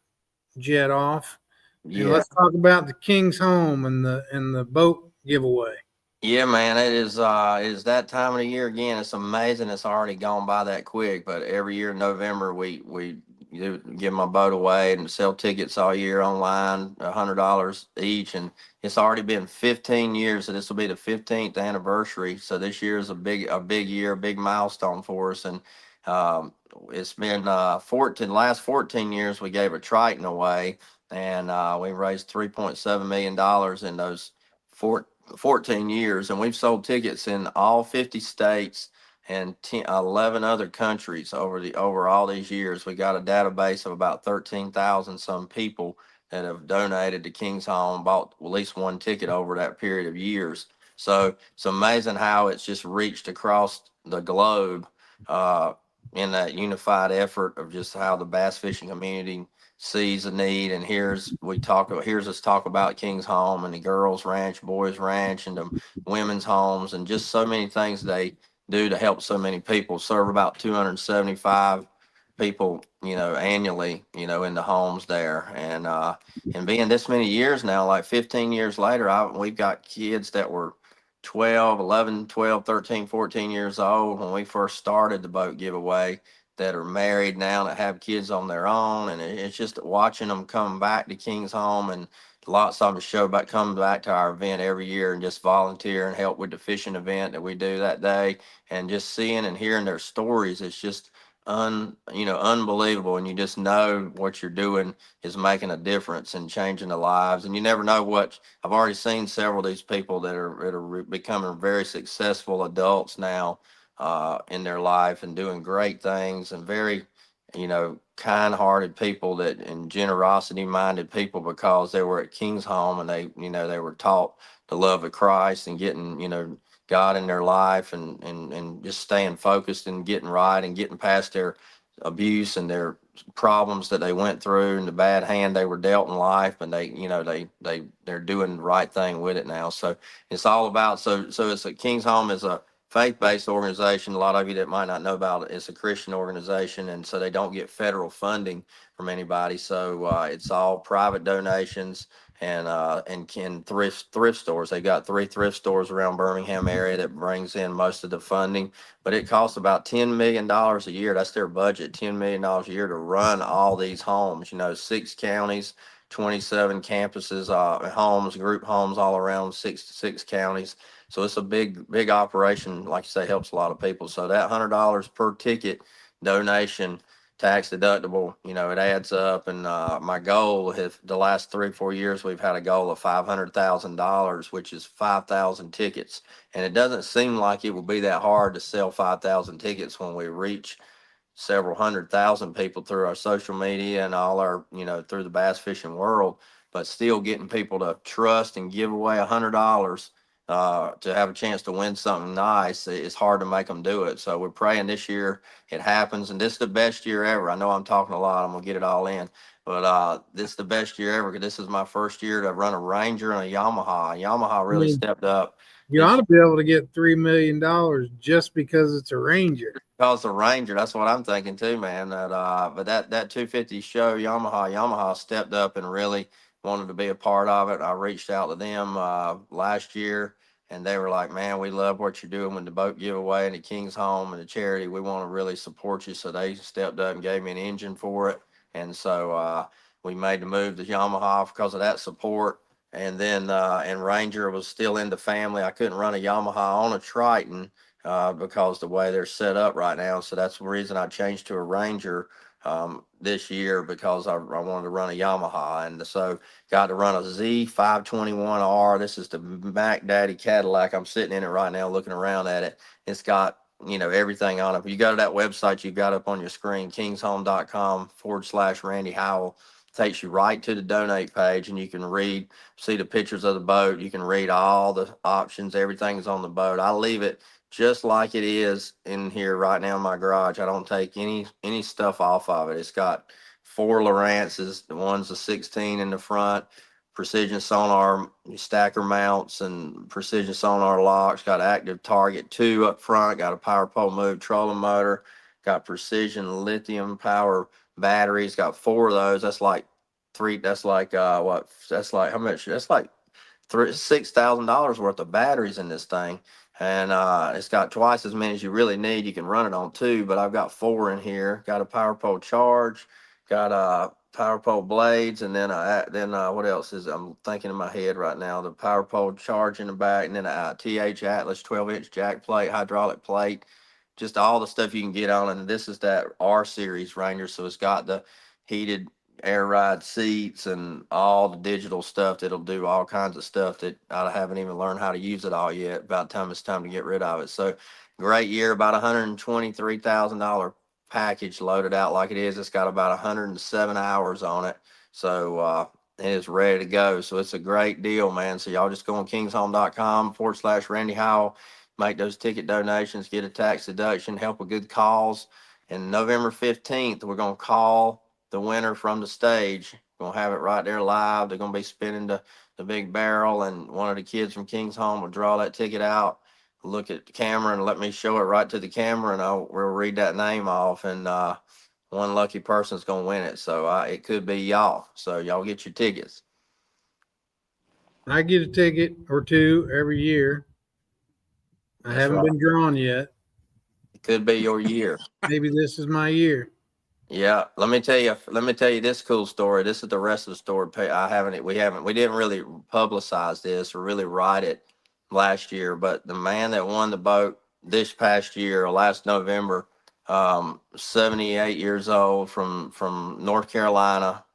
jet off. And Yeah. let's talk about the King's Home and the boat giveaway. Yeah, man, it is that time of the year again. It's amazing. It's already gone by that quick. But every year in November, we give my boat away and sell tickets all year online, $100 each, and it's already been 15 years. So this will be the 15th anniversary. So this year is a big year, a big milestone for us. And um, it's been last 14 years we gave a Triton away, and we raised $3.7 million in those 14 years, and we've sold tickets in all 50 states and 11 other countries over all these years. We got a database of about 13,000 some people that have donated to King's Home, bought at least one ticket over that period of years. So it's amazing how it's just reached across the globe, uh, in that unified effort of just how the bass fishing community sees a need and hears us talk about King's Home and the girls ranch, boys ranch, and the women's homes, and just so many things they do to help so many people. Serve about 275 people, annually, in the homes there. And being this many years now, like 15 years later, we've got kids that were 12, 11, 12, 13, 14 years old when we first started the boat giveaway, that are married now, that have kids on their own. And it's just watching them come back to King's Home, and lots of them show back, come back to our event every year and just volunteer and help with the fishing event that we do that day. And just seeing and hearing their stories, it's just unbelievable. And you just know what you're doing is making a difference and changing the lives. And you never know what. I've already seen several of these people that are becoming very successful adults now, in their life, and doing great things, and very, kind-hearted people, that and generosity-minded people, because they were at King's Home, and they were taught the love of Christ, and getting, God in their life, and just staying focused and getting right and getting past their abuse and their problems that they went through and the bad hand they were dealt in life. And they're doing the right thing with it now. So it's all about, so it's a King's Home is a faith-based organization. A lot of you that might not know about it, it's a Christian organization, and so they don't get federal funding from anybody. So it's all private donations, and can thrift stores. They got 3 thrift stores around Birmingham area that brings in most of the funding. But it costs about $10 million a year. That's their budget, $10 million a year to run all these homes. 6 counties, 27 campuses, homes, group homes all around six counties. So it's a big operation. Like you say, helps a lot of people. So that $100 per ticket donation, tax deductible, it adds up. And my goal is the last 3-4 years, we've had a goal of $500,000, which is 5,000 tickets. And it doesn't seem like it will be that hard to sell 5,000 tickets when we reach several 100,000 people through our social media and all our, through the bass fishing world, but still getting people to trust and give away $100 to have a chance to win something nice. It's hard to make them do it. So we're praying this year it happens. And this is the best year ever. I know I'm talking a lot. I'm gonna get it all in, but this is the best year ever, because this is my first year to run a Ranger and a Yamaha. Yamaha really stepped up. You ought to be able to get $3 million just because it's a Ranger. Because the Ranger, that's what I'm thinking too, man. But that 250 show, Yamaha stepped up and really wanted to be a part of it. I reached out to them last year, and they were like, "Man, we love what you're doing with the boat giveaway and the King's Home and the charity. We want to really support you." So they stepped up and gave me an engine for it, and so we made the move to Yamaha because of that support. And then and Ranger was still in the family. I couldn't run a Yamaha on a Triton because the way they're set up right now. So that's the reason I changed to a Ranger this year, because I wanted to run a Yamaha. And so got to run a Z521R. This is the Mac Daddy Cadillac. I'm sitting in it right now looking around at it. It's got, everything on it. If you go to that website you've got up on your screen, kingshome.com/Randy Howell, takes you right to the donate page, and you can see the pictures of the boat. You can read all the options. Everything's on the boat. I leave it just like it is in here right now in my garage. I don't take any stuff off of it. It's got 4 Lowrances. The one's a 16 in the front, precision sonar stacker mounts and precision sonar locks. Got active target 2 up front. Got a power pole move trolling motor. Got precision lithium power batteries. Got 4 of those. That's like three. That's like what? That's like how much? That's like $6,000 worth of batteries in this thing. And it's got twice as many as you really need. You can run it on 2, but I've got 4 in here. Got a power pole charge, got power pole blades, and then what else is I'm thinking in my head right now? The power pole charge in the back, and then a TH Atlas 12-inch jack plate, hydraulic plate, just all the stuff you can get on. And this is that R series Ranger, so it's got the heated air ride seats and all the digital stuff that'll do all kinds of stuff that I haven't even learned how to use it all yet. About time it's time to get rid of it. So great year, about $123,000 package loaded out like it is. It's got about 107 hours on it. So it is ready to go. So it's a great deal, man. So y'all just go on kingshome.com/Randy Howell, make those ticket donations, get a tax deduction, help a good cause. And November 15th, we're going to call the winner from the stage. We're gonna have it right there live. They're gonna be spinning the big barrel, and one of the kids from King's Home will draw that ticket out, look at the camera, and let me show it right to the camera, and we'll read that name off, and one lucky person's gonna win it. So it could be y'all. So y'all get your tickets. I get a ticket or 2 every year. I haven't been drawn yet. It could be your year. Maybe this is my year. Yeah, let me tell you this cool story. This is the rest of the story. We didn't really publicize this or really write it last year, but the man that won the boat this past year, last November, 78 years old, from North Carolina,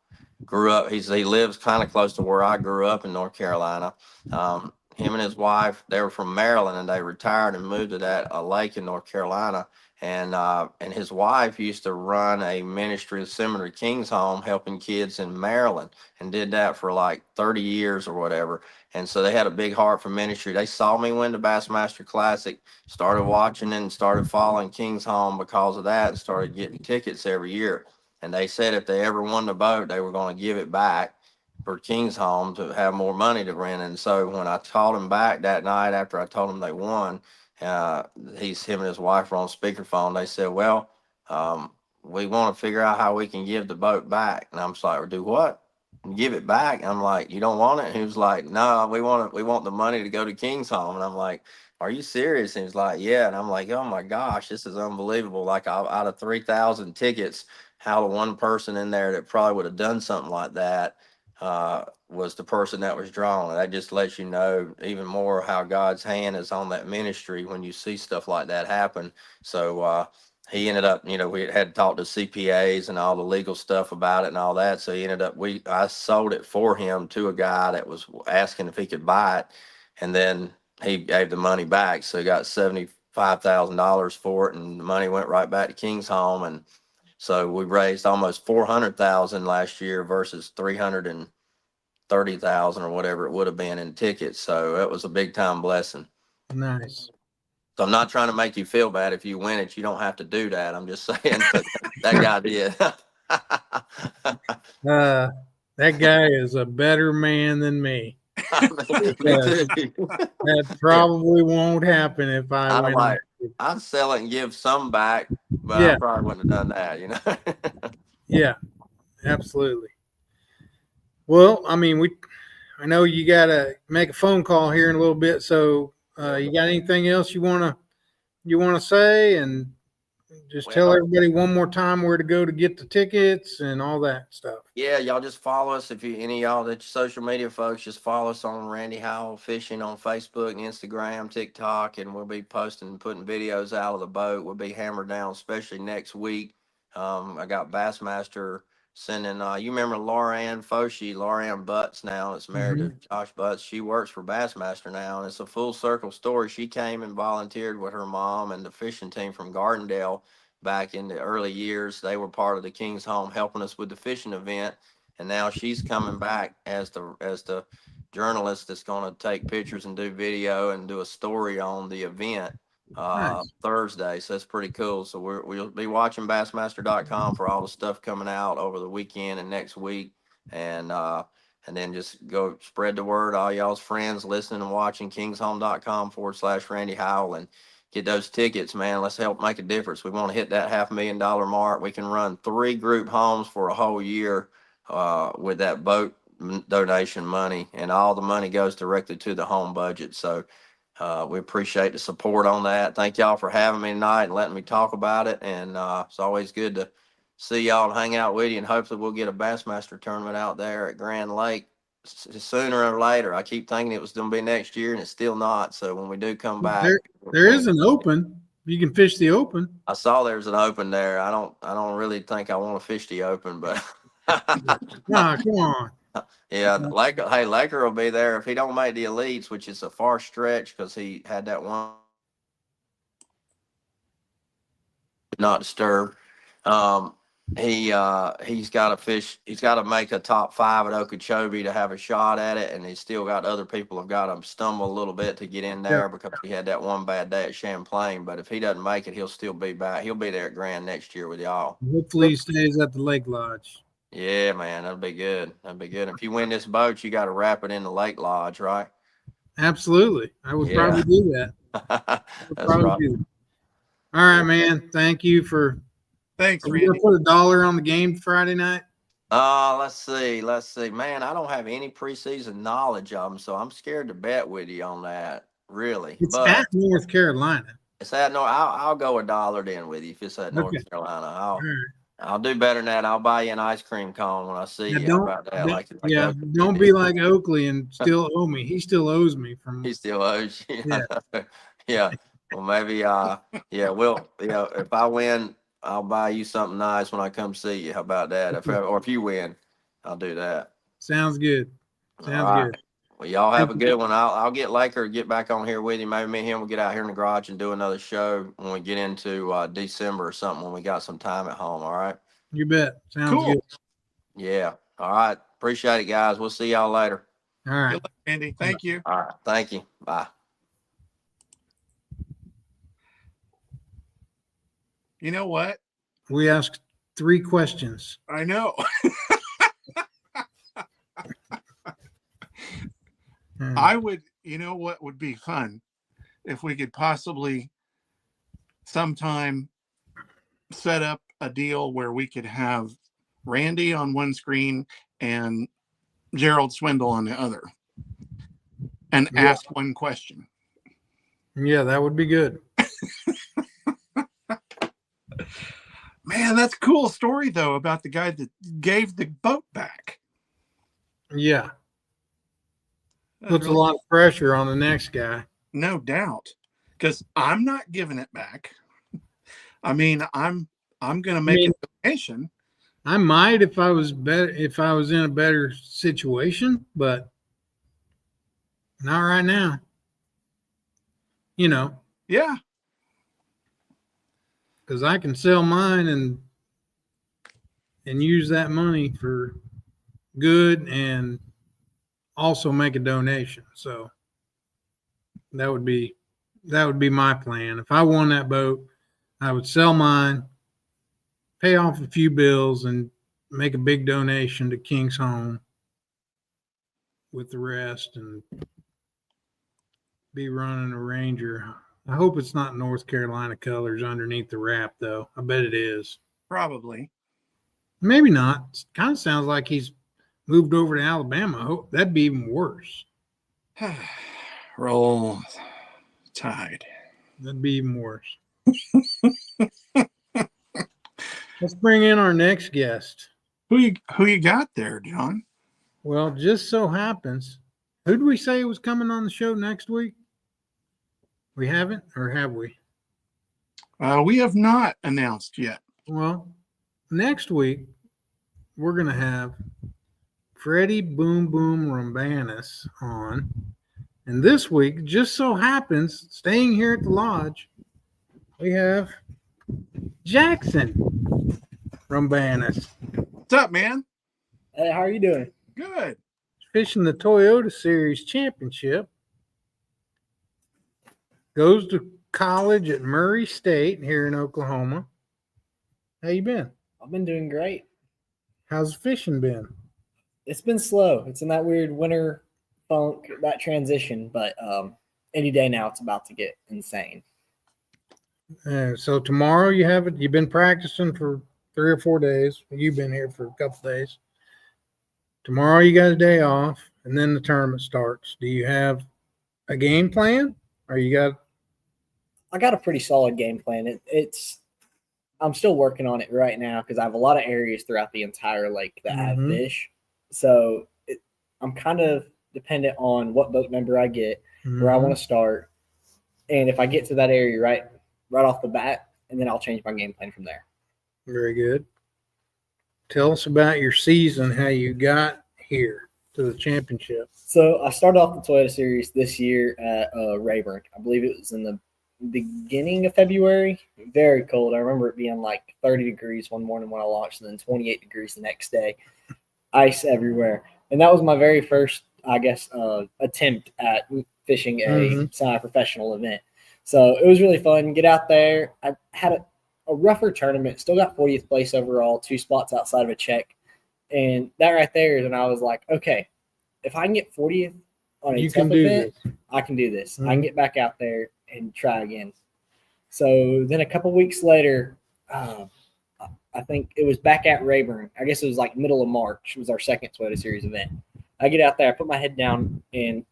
grew up. He lives kind of close to where I grew up in North Carolina. Him and his wife, they were from Maryland, and they retired and moved to that lake in North Carolina. And his wife used to run a ministry similar to King's Home, helping kids in Maryland, and did that for like 30 years or whatever. And so they had a big heart for ministry. They saw me win the Bassmaster Classic, started watching and started following King's Home because of that, and started getting tickets every year. And they said if they ever won the boat, they were going to give it back for King's Home to have more money to rent. And so when I called him back that night after I told him they won, him and his wife were on speakerphone. They said, well, we want to figure out how we can give the boat back. And I'm like, do what? Give it back? I'm like, you don't want it? And he was like, no, we want the money to go to King's Home. And I'm like, are you serious? And he's like, yeah. And I'm like, oh my gosh, this is unbelievable. Like out of 3,000 tickets, how one person in there that probably would have done something like that was the person that was drawn. That just lets you know even more how God's hand is on that ministry when you see stuff like that happen. So he ended up, we had talked to CPAs and all the legal stuff about it and all that. So he ended up, I sold it for him to a guy that was asking if he could buy it, and then he gave the money back. So he got $75,000 for it, and the money went right back to King's Home. And so we raised almost 400,000 last year versus 330,000 or whatever it would have been in tickets. So it was a big time blessing. Nice. So I'm not trying to make you feel bad. If you win it, you don't have to do that. I'm just saying that guy did. That guy is a better man than me. Me too. That probably won't happen if I I'm win. like, I'd sell it and give some back, but Yeah. I probably wouldn't have done that, Yeah, absolutely. Well, I mean, I know you got to make a phone call here in a little bit. So, you got anything else you want to say, and just tell Well, everybody one more time where to go to get the tickets and all that stuff. yeah, y'all just follow us. If any of y'all that social media folks, just follow us on Randy Howell Fishing on Facebook and Instagram, TikTok, and we'll be posting and putting videos out of the boat. We'll be hammered down, especially next week. I got Bassmaster sending. You remember Lauranne Foshi, Lauranne Butts now that's married to Josh Butts. She works for Bassmaster now, and it's a full circle story. She came and volunteered with her mom and the fishing team from Gardendale back in the early years. They were part of the King's Home helping us with the fishing event, and now she's coming back as the journalist that's going to take pictures and do video and do a story on the event Nice. Thursday. So that's pretty cool. So we'll be watching bassmaster.com for all the stuff coming out over the weekend and next week, and then just go spread the word, all y'all's friends listening and watching, kingshome.com/Randy Howell, and get those tickets, man. Let's help make a difference. We want to hit that $500,000 mark. We can run 3 group homes for a whole year with that boat donation money, and all the money goes directly to the home budget. So we appreciate the support on that. Thank y'all for having me tonight and letting me talk about it. And it's always good to see y'all and hang out with you. And hopefully we'll get a Bassmaster tournament out there at Grand Lake sooner or later. I keep thinking it was going to be next year, and it's still not. So when we do come back, there is an open. You can fish the open. I saw there's an open there. I don't really think I want to fish the open, but Nah, come on. yeah, Laker will be there if he don't make the elites, which is a far stretch because he had that one not disturb. He's got to fish. He's got to make a top 5 at Okeechobee to have a shot at it, and he's still got other people have got to stumble a little bit to get in there because he had that one bad day at Champlain. But if he doesn't make it, he'll still be back. He'll be there at Grand next year with y'all. Hopefully, he stays at the Lake Lodge. Yeah, man, that'd be good. That'd be good. If you win this boat, you got to wrap it in the Lake Lodge, right? Absolutely, I would probably do that. That's right. All right, man. Thank you for. Thanks, Are you Randy. gonna put $1 on the game Friday night? Let's see. Man, I don't have any preseason knowledge of them, so I'm scared to bet with you on that. Really, It's but at North Carolina. it's at no. I'll go $1 then with you if it's at North Carolina. I'll do better than that. I'll buy you an ice cream cone when I see you. How about that? Don't be like Oakley and still owe me. He still owes me from. He still owes you. Yeah. Yeah. Well, maybe. If I win, I'll buy you something nice when I come see you. How about that? If you win, I'll do that. Sounds good. Sounds good. Well, y'all have a good one. I'll get Laker, get back on here with you. Maybe me and him will get out here in the garage and do another show when we get into December or something when we got some time at home. All right. You bet. Sounds good. Yeah. All right. Appreciate it, guys. We'll see y'all later. All right. Good luck, Andy. Thank you. All right. Thank you. Bye. You know what? We asked 3 questions. I know. I would, what would be fun if we could possibly sometime set up a deal where we could have Randy on one screen and Gerald Swindle on the other and ask one question. Yeah, that would be good. Man, that's a cool story though about the guy that gave the boat back. Yeah. Puts a lot of pressure on the next guy. No doubt, because I'm not giving it back. I mean, I'm going to make a donation. I might if I was in a better situation, but not right now. Yeah. Because I can sell mine and use that money for good and also make a donation. So that would be my plan. If I won that boat, I would sell mine, pay off a few bills, and make a big donation to King's Home with the rest and be running a Ranger. I hope it's not North Carolina colors underneath the wrap, though. I bet it is. Probably. Maybe not. It kind of sounds like he's moved over to Alabama. I hope that'd be even worse. Roll Tide. That'd be even worse. Let's bring in our next guest. Who you got there, John? Well, just so happens, who did we say was coming on the show next week? We haven't, or have we? We have not announced yet. Well, next week we're gonna have Freddie Boom Boom Rambanis on, and this week just so happens, staying here at the lodge, we have Jackson Rambanis. What's up, man? Hey, how are you doing? Good. Fishing the Toyota Series Championship. Goes to college at Murray State here in Oklahoma. How you been? I've been doing great. How's the fishing been? It's been slow. It's in that weird winter funk, that transition, but any day now it's about to get insane. So tomorrow you've been practicing for 3 or 4 days. You've been here for a couple days. Tomorrow you got a day off, and then the tournament starts. Do you have a game plan, or I got a pretty solid game plan. I'm still working on it right now because I have a lot of areas throughout the entire lake that have fish. So I'm kind of dependent on what boat number I get, where I want to start, and if I get to that area right off the bat, and then I'll change my game plan from there. Very good. Tell us about your season, how you got here to the championship. So I started off the Toyota Series this year at Rayburn. I believe it was in the beginning of February. Very cold. I remember it being like 30 degrees one morning when I launched, and then 28 degrees the next day. Ice everywhere. And that was my very first, I guess, attempt at fishing a semi-professional event. So it was really fun. Get out there. I had a rougher tournament. Still got 40th place overall, 2 spots outside of a check. And that right there is when I was like, okay, if I can get 40th on a tough event, I can do this. I can get back out there and try again. So then a couple weeks later, I think it was back at Rayburn. I guess it was like middle of March. It was our second Toyota Series event. I get out there, I put my head down, and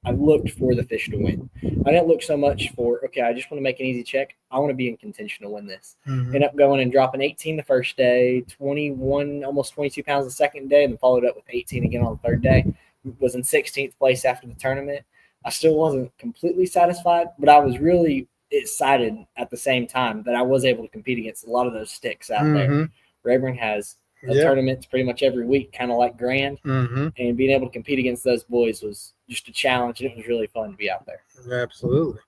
I looked for the fish to win. I didn't look so much for, okay, I just want to make an easy check. I want to be in contention to win this. End up going and dropping 18 the first day, 21, almost 22 pounds the second day, and then followed up with 18 again on the third day. Was in 16th place after the tournament. I still wasn't completely satisfied, but I was really excited at the same time that I was able to compete against a lot of those sticks out there. Rayburn has tournaments pretty much every week, kind of like Grand, and being able to compete against those boys was just a challenge, and it was really fun to be out there. Absolutely.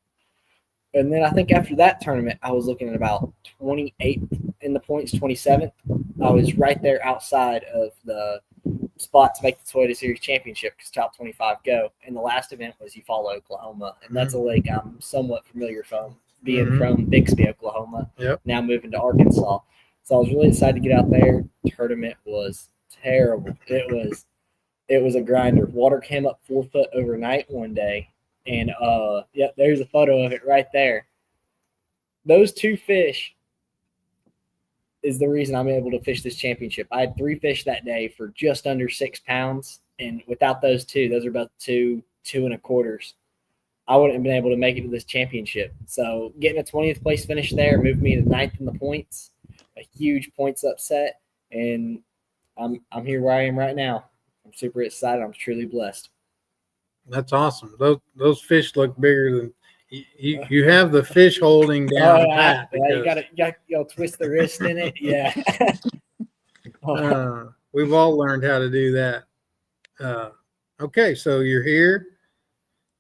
And then I think after that tournament, I was looking at about 28th in the points, 27th. I was right there outside of the spot to make the Toyota Series Championship because top 25 go. And the last event was Eufaula, Oklahoma, and that's a lake I'm somewhat familiar from, being from Bixby, Oklahoma, now moving to Arkansas. So I was really excited to get out there. Tournament was terrible. It was a grinder. Water came up 4 foot overnight one day, and there's a photo of it right there. Those 2 fish is the reason I'm able to fish this championship. I had 3 fish that day for just under 6 pounds, and without those 2, those are about 2 1/4. I wouldn't have been able to make it to this championship. So getting a 20th place finish there moved me to 9th in the points, a huge points upset, and I'm here where I am right now. I'm super excited. I'm truly blessed. That's awesome. Those fish look bigger than you have the fish holding down pat. Yeah, you Because, gotta twist the wrist in it. Yeah. we've all learned how to do that. Okay, so you're here,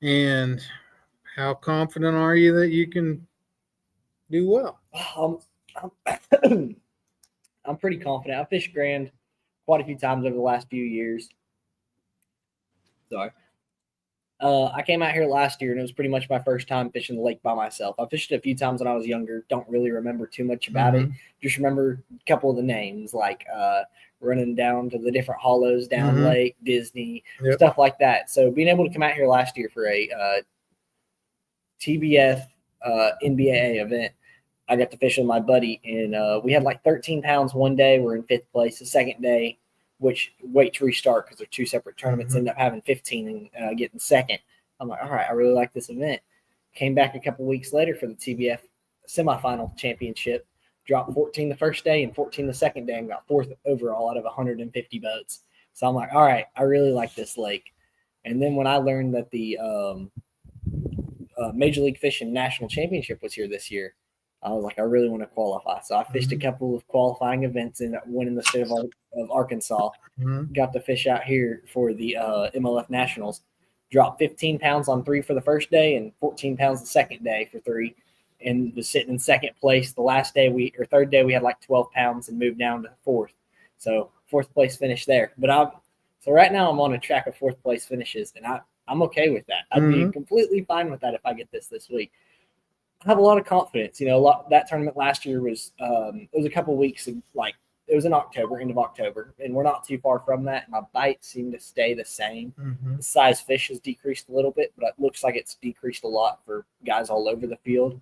and how confident are you that you can do well? I'm, I'm pretty confident. I fished Grand quite a few times over the last few years. Sorry. I came out here last year, and it was pretty much my first time fishing the lake by myself. I fished it a few times when I was younger. Don't really remember too much about it. Just remember a couple of the names, like running down to the different hollows down Lake, Disney, stuff like that. So being able to come out here last year for a TBF NBAA event, I got to fish with my buddy, and we had like 13 pounds one day. We're in 5th place. The second day, which wait to restart because they're 2 separate tournaments, ended up having 15 and getting second. I'm like, all right, I really like this event. Came back a couple weeks later for the TBF semifinal championship. Dropped 14 the first day and 14 the second day, and got 4th overall out of 150 boats. So I'm like, all right, I really like this lake. And then when I learned that the Major League Fishing National Championship was here this year, I was like, I really want to qualify. So I fished a couple of qualifying events and went in the state of Arkansas. Got to fish out here for the MLF Nationals. Dropped 15 pounds on 3 for the first day and 14 pounds the second day for 3. And was sitting in second place. The last day third day we had like 12 pounds and moved down to 4th. So 4th place finish there. But so right now I'm on a track of 4th place finishes, and I'm okay with that. I'd be completely fine with that if I get this week. I have a lot of confidence. That tournament last year was it was a couple of weeks, like it was in October, end of October, and we're not too far from that. My bites seem to stay the same. The size fish has decreased a little bit, but it looks like it's decreased a lot for guys all over the field.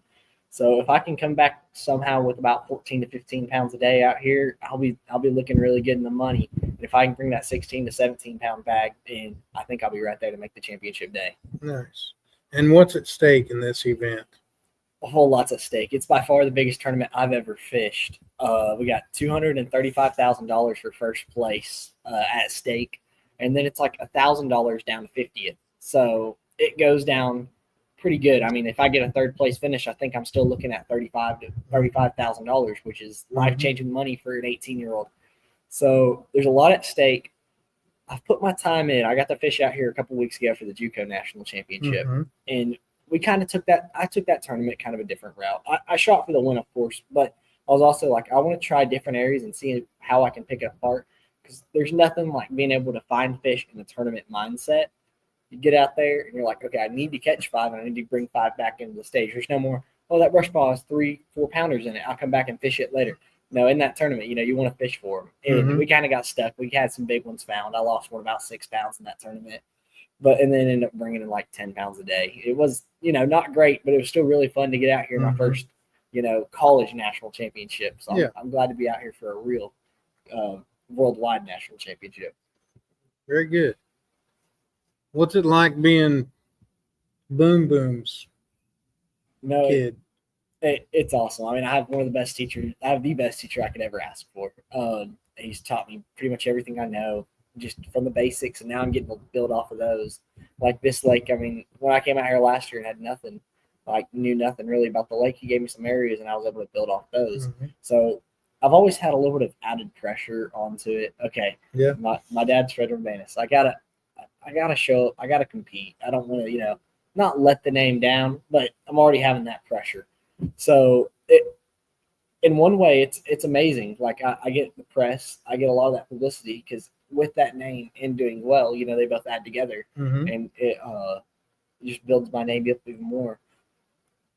So if I can come back somehow with about 14 to 15 pounds a day out here, I'll be looking really good in the money. And if I can bring that 16 to 17 pound bag in, I think I'll be right there to make the championship day. Nice. And what's at stake in this event? A whole lot's at stake. It's by far the biggest tournament I've ever fished. We got $235,000 for first place at stake, and then it's like $1,000 down to 50th. So it goes down pretty good. I mean, if I get a 3rd place finish, I think I'm still looking at $35,000, which is life-changing money for an 18-year-old. So there's a lot at stake. I've put my time in. I got to fish out here a couple weeks ago for the JUCO National Championship, and we kind of took that. I took that tournament kind of a different route. I shot for the win, of course, but I was also like, I want to try different areas and see how I can pick it apart, because there's nothing like being able to find fish in a tournament mindset. You get out there and you're like, okay, I need to catch 5 and I need to bring 5 back into the stage. There's no more, oh, that brush ball has 3-4 pounders in it. I'll come back and fish it later. No, in that tournament, you want to fish for them. And we kind of got stuck. We had some big ones found. I lost one about 6 pounds in that tournament, and then ended up bringing in like 10 pounds a day. It was, not great, but it was still really fun to get out here. My first, college national championship. So I'm glad to be out here for a real worldwide national championship. Very good. What's it like being Boom Boom's kid? It's awesome. I mean, I have one of the best teachers. I have the best teacher I could ever ask for. He's taught me pretty much everything I know, just from the basics, and now I'm getting to build off of those. Like this lake, I mean, when I came out here last year and had nothing, knew nothing really about the lake, he gave me some areas, and I was able to build off those. So I've always had a little bit of added pressure onto it. Okay, my dad's Fred Urbanus. I gotta show up. I gotta compete. I don't want to, not let the name down, but I'm already having that pressure. So in one way, it's amazing. Like I get the press, I get a lot of that publicity because with that name and doing well, they both add together, and it just builds my name up even more.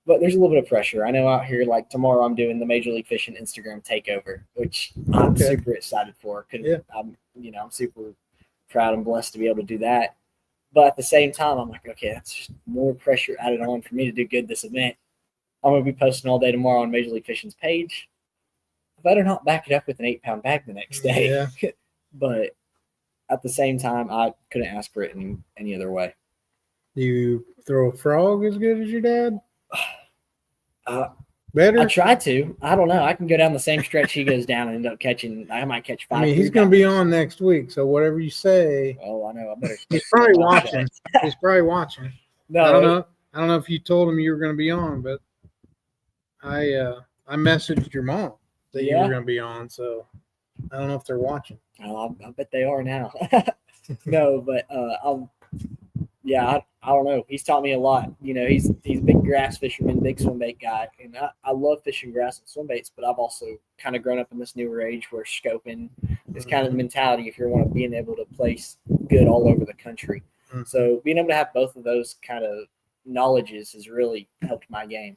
But there's a little bit of pressure. I know out here, like tomorrow, I'm doing the Major League Fishing Instagram takeover, which I'm super excited for. I'm super proud and blessed to be able to do that. But at the same time, I'm like, okay, that's just more pressure added on for me to do good this event. I'm going to be posting all day tomorrow on Major League Fishing's page. I better not back it up with an 8-pound bag the next day. But at the same time, I couldn't ask for it in any other way. Do you throw a frog as good as your dad? Better. I try to. I don't know. I can go down the same stretch he goes down and end up catching. I might catch 5. I mean, he's going to be on next week, so whatever you say, Oh, I know. I better. he's probably watching. He's probably watching. No, I don't know. I don't know if you told him you were going to be on, but I messaged your mom that you were going to be on, so I don't know if they're watching. Oh, I bet they are now. No, but I don't know. He's taught me a lot. You know, he's a big grass fisherman, big swim bait guy, and I love fishing grass and swim baits. But I've also kind of grown up in this newer age where scoping is kind of the mentality if you want to being able to place good all over the country. Mm-hmm. So being able to have both of those kind of knowledges has really helped my game,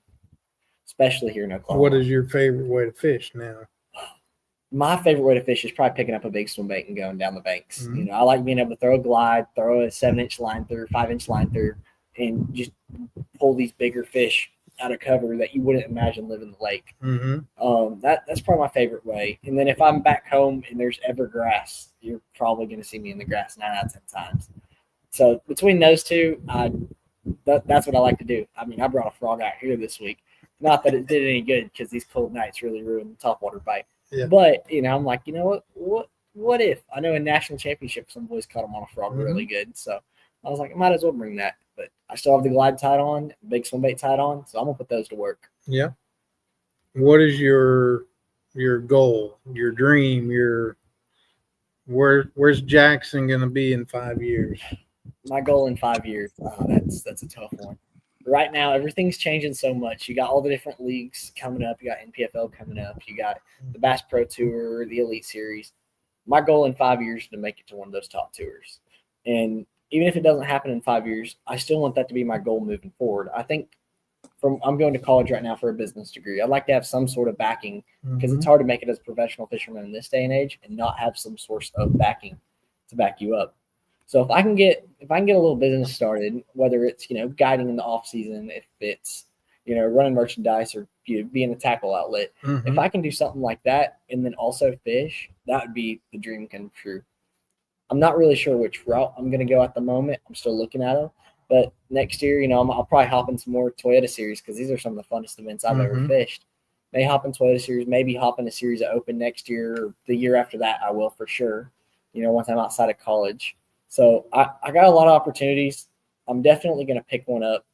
especially here in Oklahoma. What is your favorite way to fish now? My favorite way to fish is probably picking up a big swim bait and going down the banks. Mm-hmm. You know, I like being able to throw a glide, throw a 7-inch line through, 5-inch line through, and just pull these bigger fish out of cover that you wouldn't imagine live in the lake. Mm-hmm. That's probably my favorite way. And then if I'm back home and there's ever grass, you're probably going to see me in the grass 9 out of 10 times. So between those two, that's what I like to do. I mean, I brought a frog out here this week. Not that it did any good because these cold nights really ruined the topwater bite. Yeah. But, you know, I'm like, you know what if? I know in national championship, some boys caught them on a frog really good. So I was like, I might as well bring that. But I still have the glide tied on, big swim bait tied on. So I'm going to put those to work. Yeah. What is your goal, your dream, where's Jackson going to be in 5 years? My goal in 5 years, that's a tough one. Right now, everything's changing so much. You got all the different leagues coming up. You got NPFL coming up. You got the Bass Pro Tour, the Elite Series. My goal in 5 years is to make it to one of those top tours. And even if it doesn't happen in 5 years, I still want that to be my goal moving forward. I think I'm going to college right now for a business degree. I'd like to have some sort of backing because it's hard to make it as a professional fisherman in this day and age and not have some source of backing to back you up. So if I can get a little business started, whether it's, you know, guiding in the off season, if it's, you know, running merchandise or, you know, being a tackle outlet, if I can do something like that and then also fish, that would be the dream come true. I'm not really sure which route I'm going to go at the moment. I'm still looking at them, but next year, you know, I'll probably hop in some more Toyota series because these are some of the funnest events I've ever fished. May hop in Toyota series, maybe hop in a series at Open next year or the year after that. I will for sure. You know, once I'm outside of college. So I got a lot of opportunities. I'm definitely going to pick one up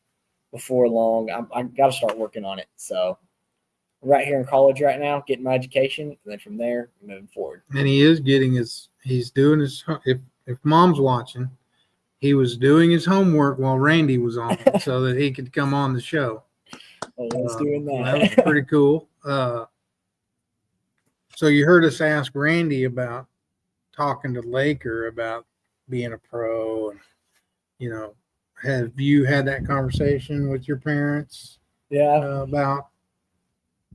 before long. I got to start working on it. So right here in college right now, getting my education, and then from there, moving forward. And he is he's doing his, if mom's watching, he was doing his homework while Randy was on so that he could come on the show. Oh, let's doing that. That was pretty cool. So you heard us ask Randy about talking to Laker about being a pro, and, you know, have you had that conversation with your parents? Yeah. About,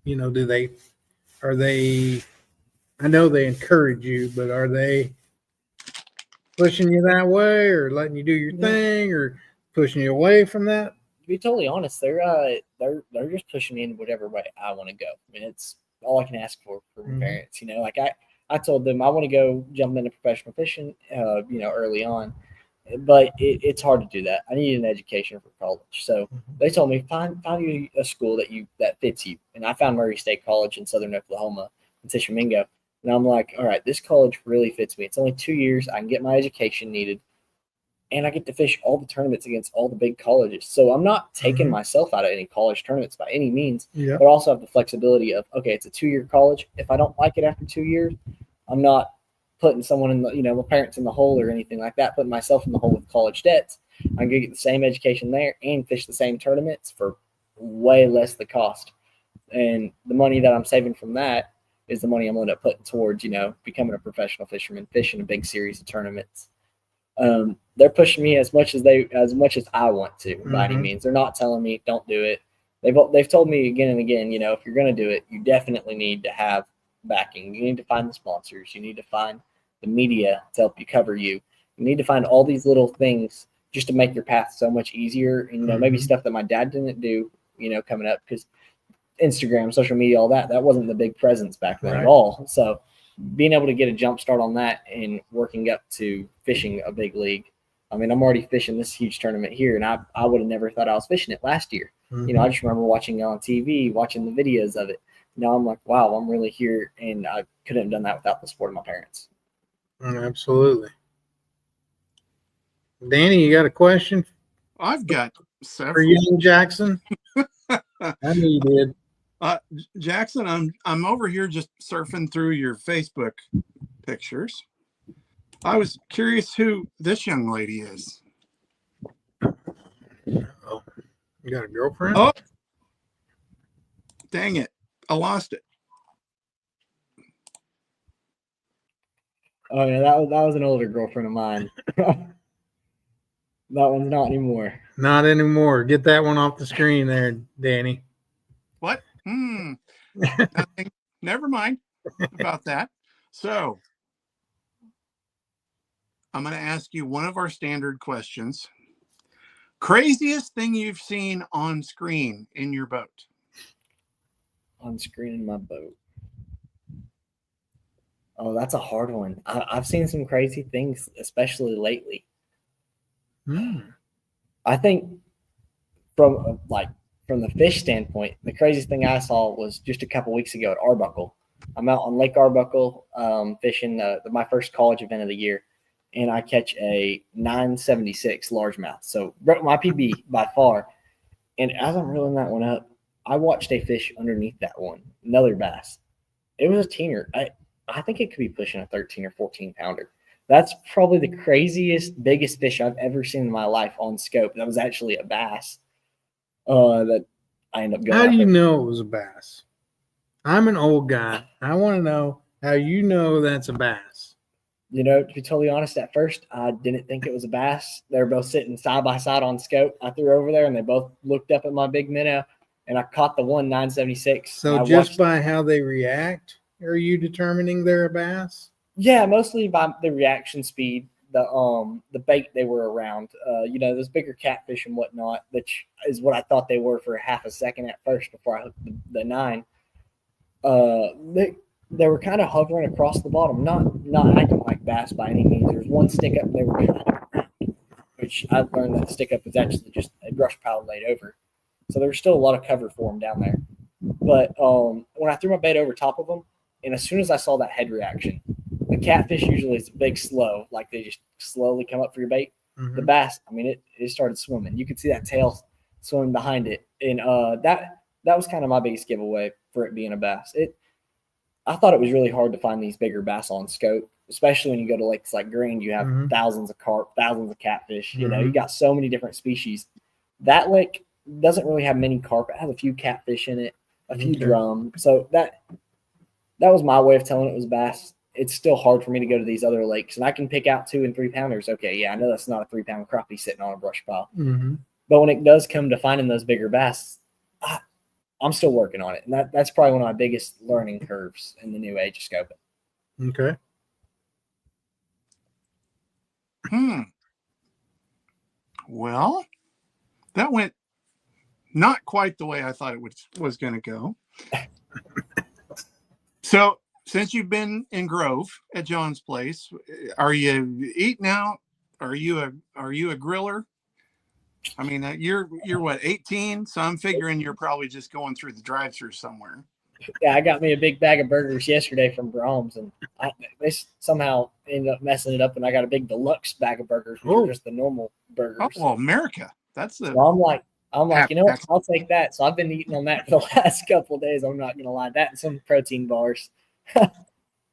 you know, I know they encourage you, but are they pushing you that way or letting you do your thing or pushing you away from that? To be totally honest, they're just pushing me in whatever way I want to go. I mean, it's all I can ask for my parents. You know, like I told them I want to go jump into professional fishing, you know, early on, but it's hard to do that. I need an education for college. So they told me, find you a school that fits you. And I found Murray State College in Southern Oklahoma in Tishomingo. And I'm like, all right, this college really fits me. It's only 2 years. I can get my education needed. And I get to fish all the tournaments against all the big colleges. So I'm not taking myself out of any college tournaments by any means, but also have the flexibility of, okay, it's a 2-year college. If I don't like it after 2 years, I'm not putting someone in the, you know, my parents in the hole or anything like that, putting myself in the hole with college debts. I'm going to get the same education there and fish the same tournaments for way less the cost. And the money that I'm saving from that is the money I'm going to put towards, you know, becoming a professional fisherman, fishing a big series of tournaments. They're pushing me as much as I want to by any means. They're not telling me don't do it. They've told me again and again, you know, if you're going to do it, you definitely need to have backing. You need to find the sponsors. You need to find the media to help you cover you. You need to find all these little things just to make your path so much easier. And, you know, maybe stuff that my dad didn't do, you know, coming up, because Instagram, social media, all that wasn't the big presence back then at all. So being able to get a jump start on that and working up to fishing a big league. I mean, I'm already fishing this huge tournament here, and I would have never thought I was fishing it last year. You know, I just remember watching it on TV, watching the videos of it. Now I'm like, wow, I'm really here, and I couldn't have done that without the support of my parents. Absolutely. Danny, you got a question I've got for several. young Jackson? I knew you did. Jackson, I'm over here just surfing through your Facebook pictures. I was curious who this young lady is. Oh, you got a girlfriend? Oh, dang it. I lost it. Oh yeah, that was an older girlfriend of mine. That one's not anymore. Not anymore. Get that one off the screen there, Danny. What? Nothing. Never mind about that. So I'm going to ask you one of our standard questions. Craziest thing you've seen on screen in your boat? On screen in my boat. Oh, that's a hard one. I've seen some crazy things, especially lately. I think from the fish standpoint, the craziest thing I saw was just a couple weeks ago at Arbuckle. I'm out on Lake Arbuckle fishing my first college event of the year, and I catch a 976 largemouth. So broke my PB by far. And as I'm reeling that one up, I watched a fish underneath that one, another bass. It was a teener. I think it could be pushing a 13 or 14 pounder. That's probably the craziest, biggest fish I've ever seen in my life on scope. That was actually a bass. That I ended up going. How do you know it was a bass? I'm an old guy. I want to know how you know that's a bass. You know, to be totally honest, at first I didn't think it was a bass. They were both sitting side by side on scope. I threw over there, and they both looked up at my big minnow, and I caught the one 976. So just by how they react, are you determining they're a bass? Yeah, mostly by the reaction speed, the bait they were around. You know, those bigger catfish and whatnot, which is what I thought they were for half a second at first before I hooked the 9. They were kind of hovering across the bottom, not acting like bass by any means. There was one stick up they were kind of around, which I learned that the stick up was actually just a brush pile laid over. So there was still a lot of cover for them down there. But when I threw my bait over top of them, and as soon as I saw that head reaction, the catfish usually is a big slow, like they just slowly come up for your bait. Mm-hmm. The bass, I mean, it started swimming. You could see that tail swimming behind it, and that was kind of my biggest giveaway for it being a bass. I thought it was really hard to find these bigger bass on scope, especially when you go to lakes like Green. You have thousands of carp, thousands of catfish. You know, you got so many different species. That lake doesn't really have many carp. It has a few catfish in it, a few drum. So that was my way of telling it was bass. It's still hard for me to go to these other lakes, and I can pick out 2 and 3 pounders. Okay, yeah, I know that's not a 3-pound crappie sitting on a brush pile. Mm-hmm. But when it does come to finding those bigger bass, I'm still working on it. And that's probably one of my biggest learning curves in the new age of scoping. Okay. Well, that went not quite the way I thought it was going to go. So, since you've been in Grove at John's place, are you eating out? Are you a griller? I mean, you're what, 18? So I'm figuring you're probably just going through the drive-thru somewhere. Yeah, I got me a big bag of burgers yesterday from Brahms, and they somehow ended up messing it up, and I got a big deluxe bag of burgers, which are just the normal burgers. Oh, well, America. That's the. So I'm like, you know what? I'll take that. So I've been eating on that for the last couple of days. I'm not gonna lie, that and some protein bars.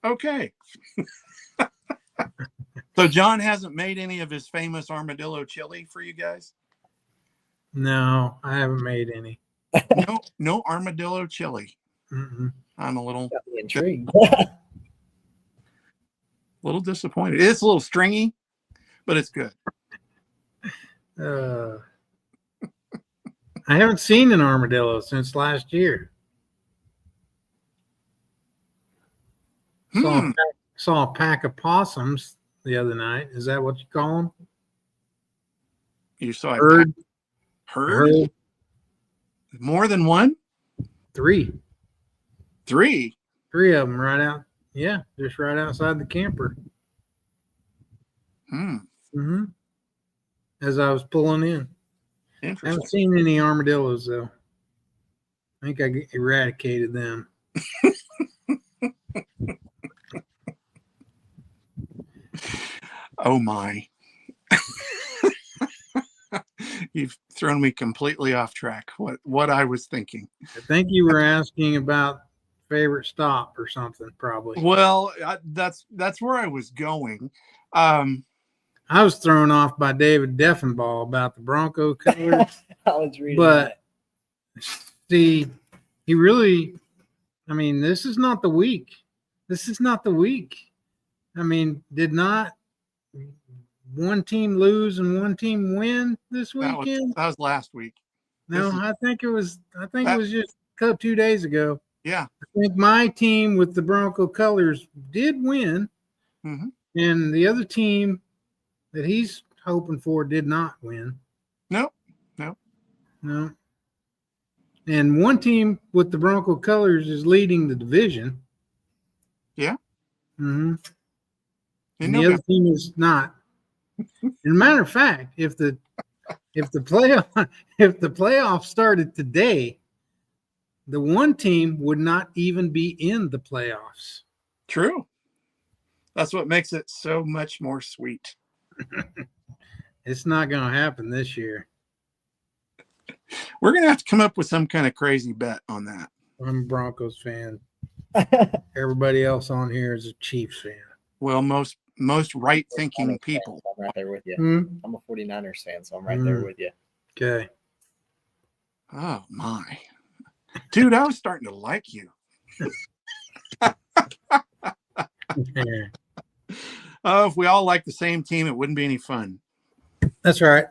Okay. So John hasn't made any of his famous armadillo chili for you guys? No, I haven't made any. No armadillo chili. Mm-mm. I'm a little intrigued. little disappointed. It's a little stringy, but it's good. I haven't seen an armadillo since last year. Saw a pack of possums the other night. Is that what you call them? You saw a herd? More than one? 3. 3? 3 of them right out. Yeah, just right outside the camper. Mm-hmm. As I was pulling in. I Interesting. haven't seen any armadillos though. I think I eradicated them. Oh my. You've thrown me completely off track. What I was thinking. I think you were asking about favorite stop or something, probably. Well, that's where I was going. I was thrown off by David Deffenbaugh about the Bronco colors. I was reading But that. see, he really, I mean, this is not the week. This is not the week. I mean, did not one team lose and one team win this weekend? That was last week. No, this is- I think it was just 2 days ago. Yeah. I think my team with the Bronco colors did win, Mhm. and the other team that he's hoping for did not win. Nope. No. And one team with the Bronco colors is leading the division. Yeah. Mm-hmm. In And the other team is not. As a matter of fact, if the playoffs started today, the one team would not even be in the playoffs. True. That's what makes it so much more sweet. It's not going to happen this year. We're going to have to come up with some kind of crazy bet on that. I'm a Broncos fan. Everybody else on here is a Chiefs fan. Well, most right-thinking people. I'm right there with you. Hmm? I'm a 49ers fan, so I'm right there with you. Okay. Oh my. Dude, I was starting to like you. Oh, if we all liked the same team, it wouldn't be any fun. That's right.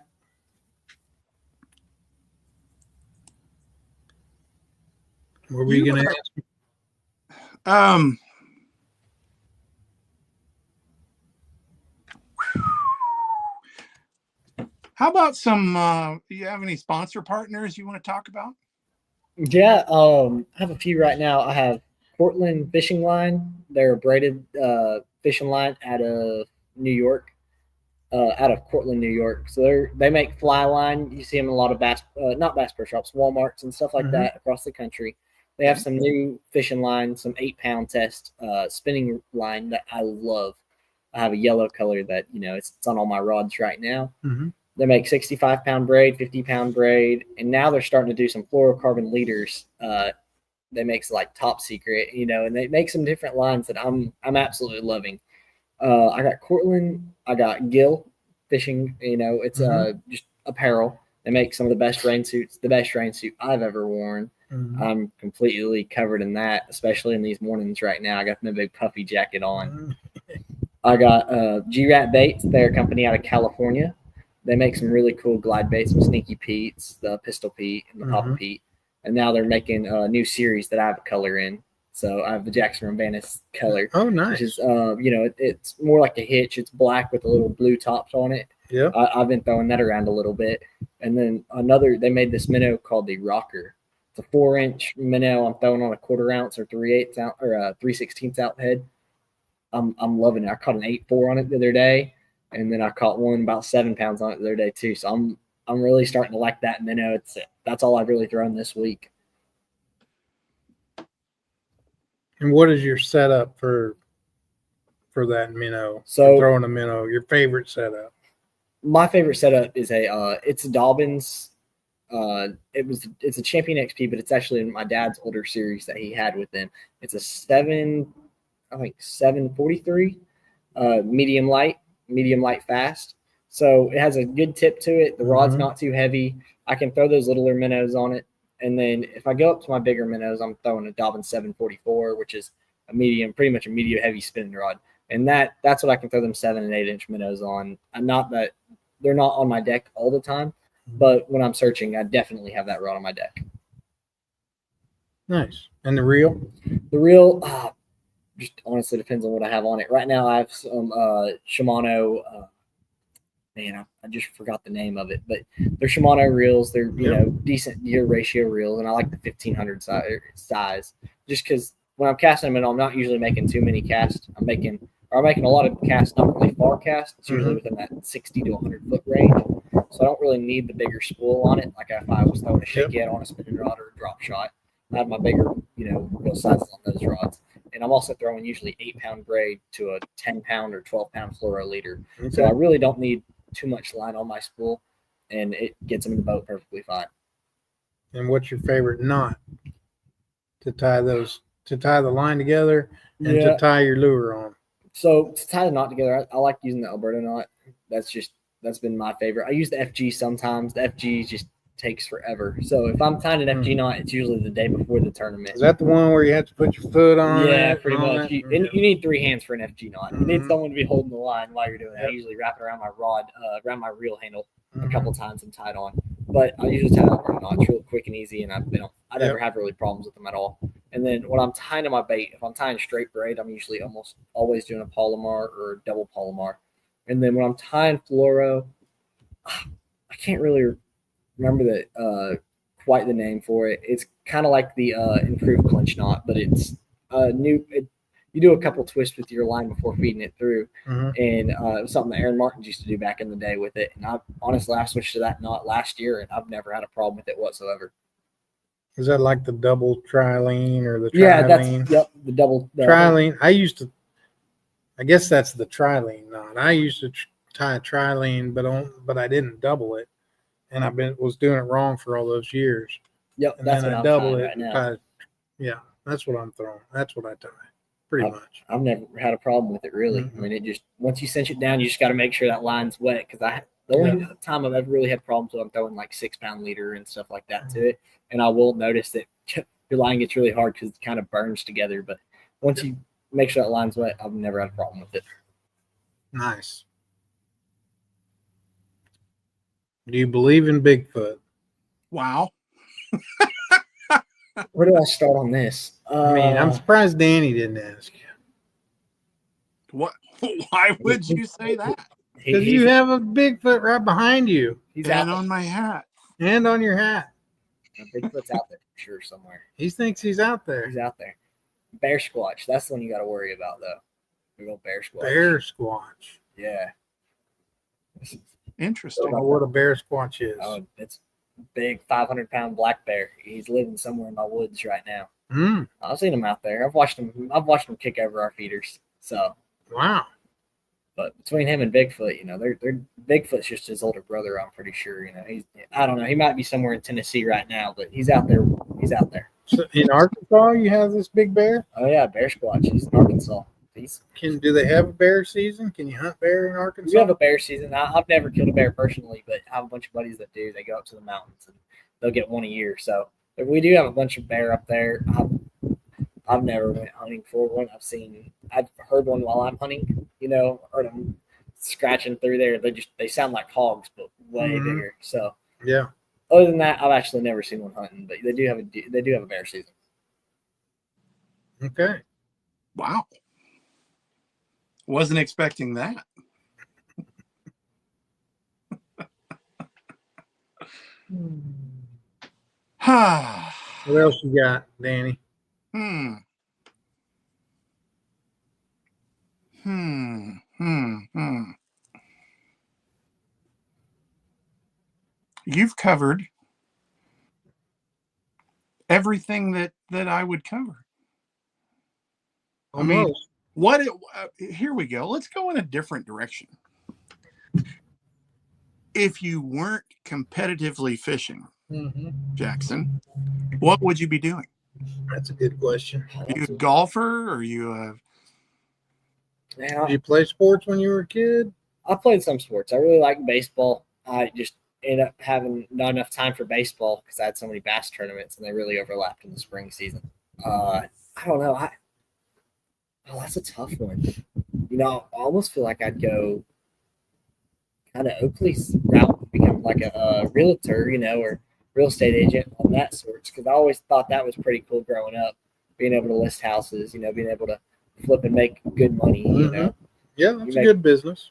What were you going to ask? How about some do you have any sponsor partners you want to talk about? Yeah, I have a few right now. I have Portland Fishing Line. They're a braided fishing line out of New York, out of Portland, New York. So they make fly line. You see them in a lot of not Bass Pro Shops, Walmarts and stuff like that across the country. They have some new fishing line, some 8-pound test spinning line that I love. I have a yellow color that, it's on all my rods right now. Mm-hmm. They make 65-pound braid, 50-pound braid, and now they're starting to do some fluorocarbon leaders. They make like top secret, and they make some different lines that I'm absolutely loving. I got Cortland, I got Gill Fishing. It's just apparel. They make some of the best rain suits, the best rain suit I've ever worn. Mm-hmm. I'm completely covered in that, especially in these mornings right now. I got my big puffy jacket on. I got G-Rat Baits. They're a company out of California. They make some really cool glide baits, some Sneaky Pete's, the Pistol Pete, and the Papa Pete. And now they're making a new series that I have a color in. So I have the Jackson Rambanus color. Oh, nice. Which is, it's more like a hitch. It's black with a little blue tops on it. Yeah. I've been throwing that around a little bit. And then they made this minnow called the Rocker. It's a 4-inch minnow I'm throwing on a 1/4 ounce or 3/8 ounce or a 3/16 ounce head. I'm loving it. I caught an 8.4 on it the other day. And then I caught one about 7 pounds on it the other day too. So I'm really starting to like that minnow. That's all I've really thrown this week. And what is your setup for that minnow? So throwing a minnow, your favorite setup? My favorite setup is it's a Dobbins. It's a Champion XP, but it's actually in my dad's older series that he had with him. It's a 743 medium light fast. So it has a good tip to it. The rod's not too heavy. I can throw those littler minnows on it. And then if I go up to my bigger minnows, I'm throwing a Dobbins 744, which is pretty much a medium heavy spinning rod. And that's what I can throw them 7 and 8-inch minnows on. Not that they're not on my deck all the time, but when I'm searching, I definitely have that rod on my deck. Nice. And the reel? The reel, just honestly depends on what I have on it. Right now, I have some Shimano. I just forgot the name of it, but they're Shimano reels. They're decent gear ratio reels, and I like the 1500 size. Just because when I'm casting them, I'm not usually making too many casts. I'm making a lot of casts, not really far casts. It's usually within that 60 to 100 foot range. so I don't really need the bigger spool on it. Like if I was throwing a shakehead on a spinning rod or a drop shot, I have my bigger, real sizes on those rods. And I'm also throwing usually 8-pound braid to a 10-pound or 12-pound fluoro leader. Okay. So I really don't need too much line on my spool, and it gets them in the boat perfectly fine. And what's your favorite knot to tie the line together and to tie your lure on? So to tie the knot together, I like using the Alberta knot. That's been my favorite. I use the FG sometimes. The FG just takes forever. So if I'm tying an FG knot, it's usually the day before the tournament. Is that the one where you have to put your foot on? Yeah, it, pretty much. You need 3 hands for an FG knot. You need someone to be holding the line while you're doing it. I usually wrap it around my rod, around my reel handle a couple times and tie it on. But I usually tie Alberta knots real quick and easy, and I never have really problems with them at all. And then when I'm tying to my bait, if I'm tying straight braid, I'm usually almost always doing a Palomar or a double Palomar. And then when I'm tying fluoro, I can't really remember quite the name for it. It's kind of like the improved clinch knot, but it's new. You do a couple twists with your line before feeding it through, and it was something that Aaron Martins used to do back in the day with it. And I switched to that knot last year, and I've never had a problem with it whatsoever. Is that like the double trilene or the trilene? Yeah, the double trilene. I guess that's the trilene knot. I used to tie a trilene, but I didn't double it, and was doing it wrong for all those years. Yep, and that's then what I I'm double tying it. right now. Yeah, that's what I'm throwing. That's what I tie, pretty much. I've never had a problem with it really. I mean, it just once you cinch it down, you just got to make sure that line's wet. Because the only time I've ever really had problems with, I'm throwing like 6-pound leader and stuff like that to it, and I will notice that your line gets really hard because it kind of burns together. But once you make sure that line's wet, I've never had a problem with it. Nice. Do you believe in Bigfoot? Wow. Where do I start on this? I'm surprised Danny didn't ask you. What? Why would you say that? Because you have a Bigfoot right behind you. He's And out on my hat. And on your hat. Bigfoot's out there for sure somewhere. He thinks he's out there. He's out there. Bear squatch. That's the one you got to worry about, though. Big old bear squatch. Bear squatch. Yeah. Interesting. I don't know what a bear squatch is. Oh, it's a big 500-pound black bear. He's living somewhere in my woods right now. I've seen him out there. I've watched him kick over our feeders. So. Wow. But between him and Bigfoot, they're Bigfoot's just his older brother. I'm pretty sure. I don't know. He might be somewhere in Tennessee right now, but he's out there. He's out there. So in Arkansas, you have this big bear? Oh yeah, bear squatch. He's in Arkansas. Do they have a bear season? Can you hunt bear in Arkansas? We have a bear season. I've never killed a bear personally, but I have a bunch of buddies that do. They go up to the mountains and they'll get one a year. So we do have a bunch of bear up there. I've never went hunting for one. I've heard one while I'm hunting. Heard them scratching through there. They sound like hogs, but way bigger. So yeah. Other than that, I've actually never seen one hunting, but they do have a bear season. Okay. Wow. Wasn't expecting that. What else you got, Danny? You've covered everything that I would cover. Almost. Here we go. Let's go in a different direction. If you weren't competitively fishing, Jackson, what would you be doing? That's a good question. Are you a golfer? Or are you a... Did you play sports when you were a kid? I played some sports. I really like baseball. I just ended up having not enough time for baseball because I had so many bass tournaments and they really overlapped in the spring season. I don't know. That's a tough one. I almost feel like I'd go kind of Oakley's route, become like a realtor, or real estate agent on that sort. Because I always thought that was pretty cool growing up, being able to list houses, being able to flip and make good money. Yeah, that's a good business.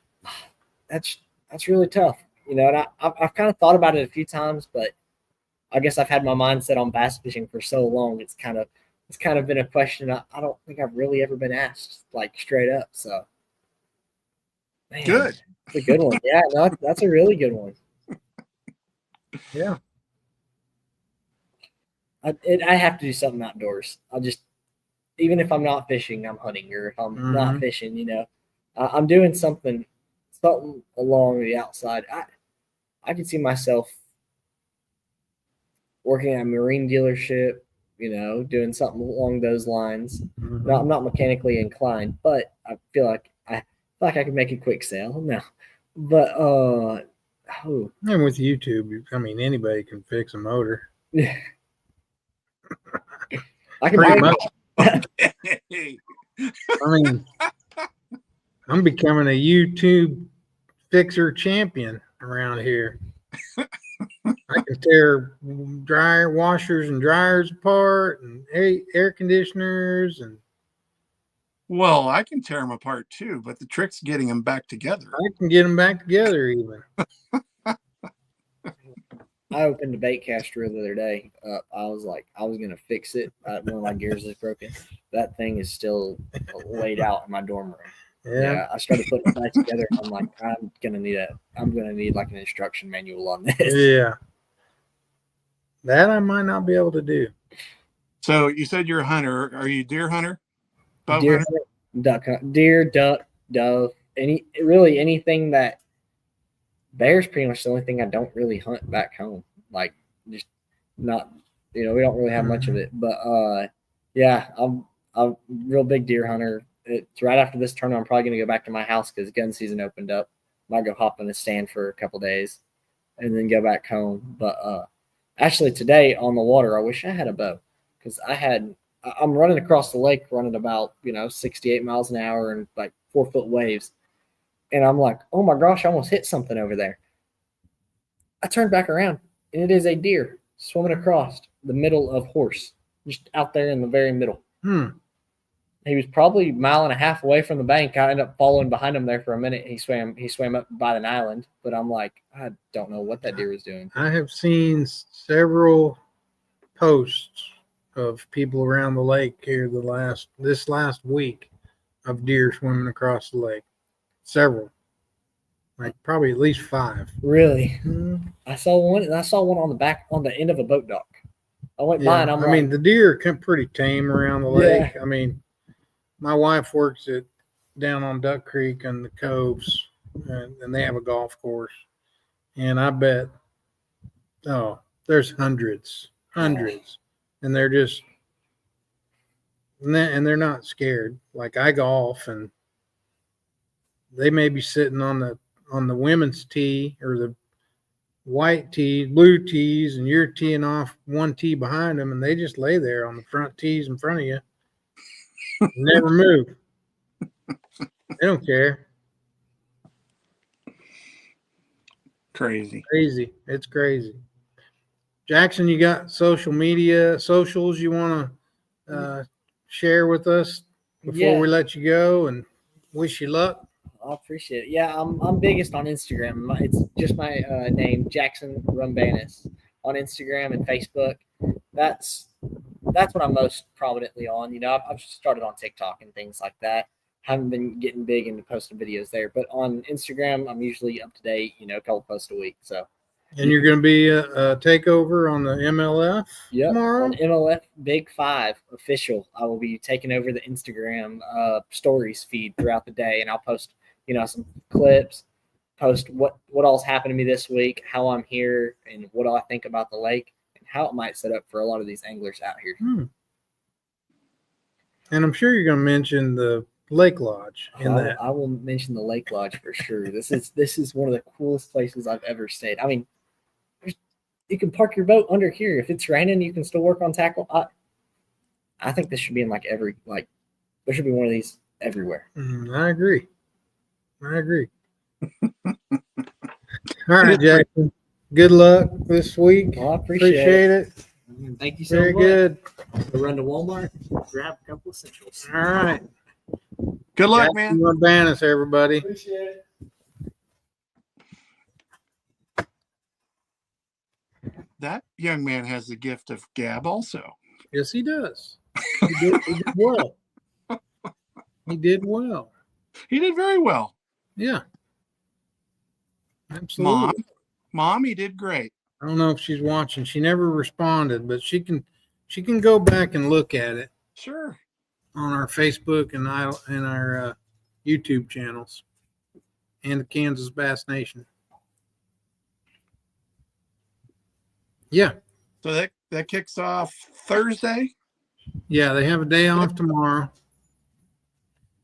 That's really tough. And I've kind of thought about it a few times, but I guess I've had my mindset on bass fishing for so long. It's kind of been a question I don't think I've really ever been asked, like straight up. So, man, good. It's a good one. Yeah, no, that's a really good one. Yeah. I have to do something outdoors. Even if I'm not fishing, I'm hunting, or if I'm not fishing, I'm doing something along the outside. I can see myself working at a marine dealership, doing something along those lines. No, I'm not mechanically inclined, but I feel like I could make a quick sale. No, but And with YouTube, I mean, anybody can fix a motor. I can Pretty make, much. I mean, I'm becoming a YouTube fixer champion around here. I can tear dryer washers and dryers apart, and air conditioners, and Well, I can tear them apart too, but the trick's getting them back together. I can get them back together even. I opened a bait caster the other day. I was gonna fix it. One of my gears is broken. That thing is still laid out in my dorm room. Yeah, I started putting it back together. I'm like, I'm gonna need like an instruction manual on this. Yeah, that I might not be able to do. So you said you're a hunter. Are you a deer hunter? Bow Deer, hunter? duck, dove, anything that bear's pretty much the only thing I don't really hunt back home. Like, just not, we don't really have much of it. But yeah, I'm a real big deer hunter. It's right after this tournament, I'm probably gonna go back to my house because gun season opened up. Might go hop in the stand for a couple days, and then go back home. But actually, today on the water, I wish I had a bow because I'm running across the lake, running about 68 miles an hour and like 4-foot waves, and I'm like, oh my gosh, I almost hit something over there. I turned back around, and it is a deer swimming across the middle of horse, just out there in the very middle. He was probably 1.5 miles away from the bank. I ended up following behind him there for a minute. He swam up by an island, but I'm like, I don't know what that deer was doing. I have seen several posts of people around the lake here this last week of deer swimming across the lake. Several, like probably at least 5. Really? I saw one on the end of a boat dock. I went by and I mean, the deer are pretty tame around the lake. Yeah. I mean, my wife works down on Duck Creek and the coves, and they have a golf course. And I bet, there's hundreds, and they're just, and they're not scared. Like, I golf, and they may be sitting on the women's tee or the white tee, blue tees, and you're teeing off one tee behind them, and they just lay there on the front tees in front of you. Never move. They don't care. Crazy. It's crazy. Jackson, you got socials you want to share with us before we let you go and wish you luck? I appreciate it. Yeah, I'm biggest on Instagram. It's just my name, Jackson Rumbanis, on Instagram and Facebook. That's what I'm most prominently on. I've started on TikTok and things like that. Haven't been getting big into posting videos there, but on Instagram, I'm usually up to date. A couple posts a week. So. And you're going to be a takeover on the MLF tomorrow? On MLF Big 5 official. I will be taking over the Instagram stories feed throughout the day, and I'll post, some clips, post what all's happened to me this week, how I'm here, and what I think about the lake, and how it might set up for a lot of these anglers out here. And I'm sure you're going to mention the Lake Lodge I will mention the Lake Lodge for sure. This is one of the coolest places I've ever stayed. I mean, you can park your boat under here. If it's raining, you can still work on tackle. I think this should be in there should be one of these everywhere. I agree. All right, Jackson. Good luck this week. Well, I appreciate it. Thank you so much. Very good. We'll run to Walmart, grab a couple of essentials. All right. Good luck, man. Urbanus, everybody. Appreciate it. That young man has the gift of gab also. Yes, he does. He did well. He did well. He did very well. Yeah. Absolutely. Mom, he did great. I don't know if she's watching. She never responded, but she can go back and look at it Sure. on our Facebook and our YouTube channels and the Kansas Bass Nation. Yeah. So that kicks off Thursday. Yeah, they have a day off tomorrow.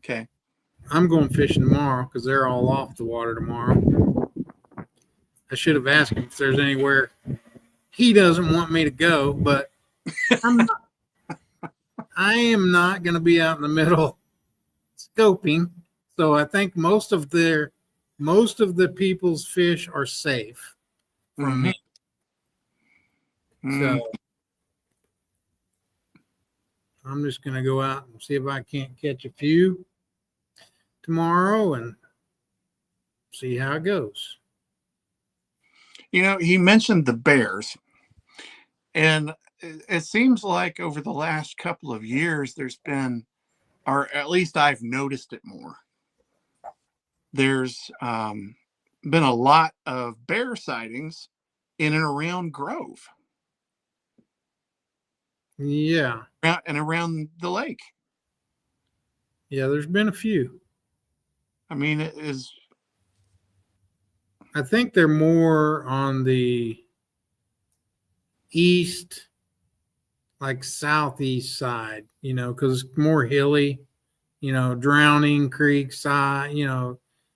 Okay. I'm going fishing tomorrow because they're all off the water tomorrow. I should have asked him if there's anywhere he doesn't want me to go, but I am not going to be out in the middle scoping. So I think most of the people's fish are safe from me. So I'm just going to go out and see if I can't catch a few tomorrow and see how it goes. He mentioned the bears, and it seems like over the last couple of years, there's been, or at least I've noticed it more. There's been a lot of bear sightings in and around Grove. Yeah. And around the lake. Yeah, there's been a few. I mean, it is. I think they're more on the east, like southeast side, because it's more hilly, Drowning Creek side,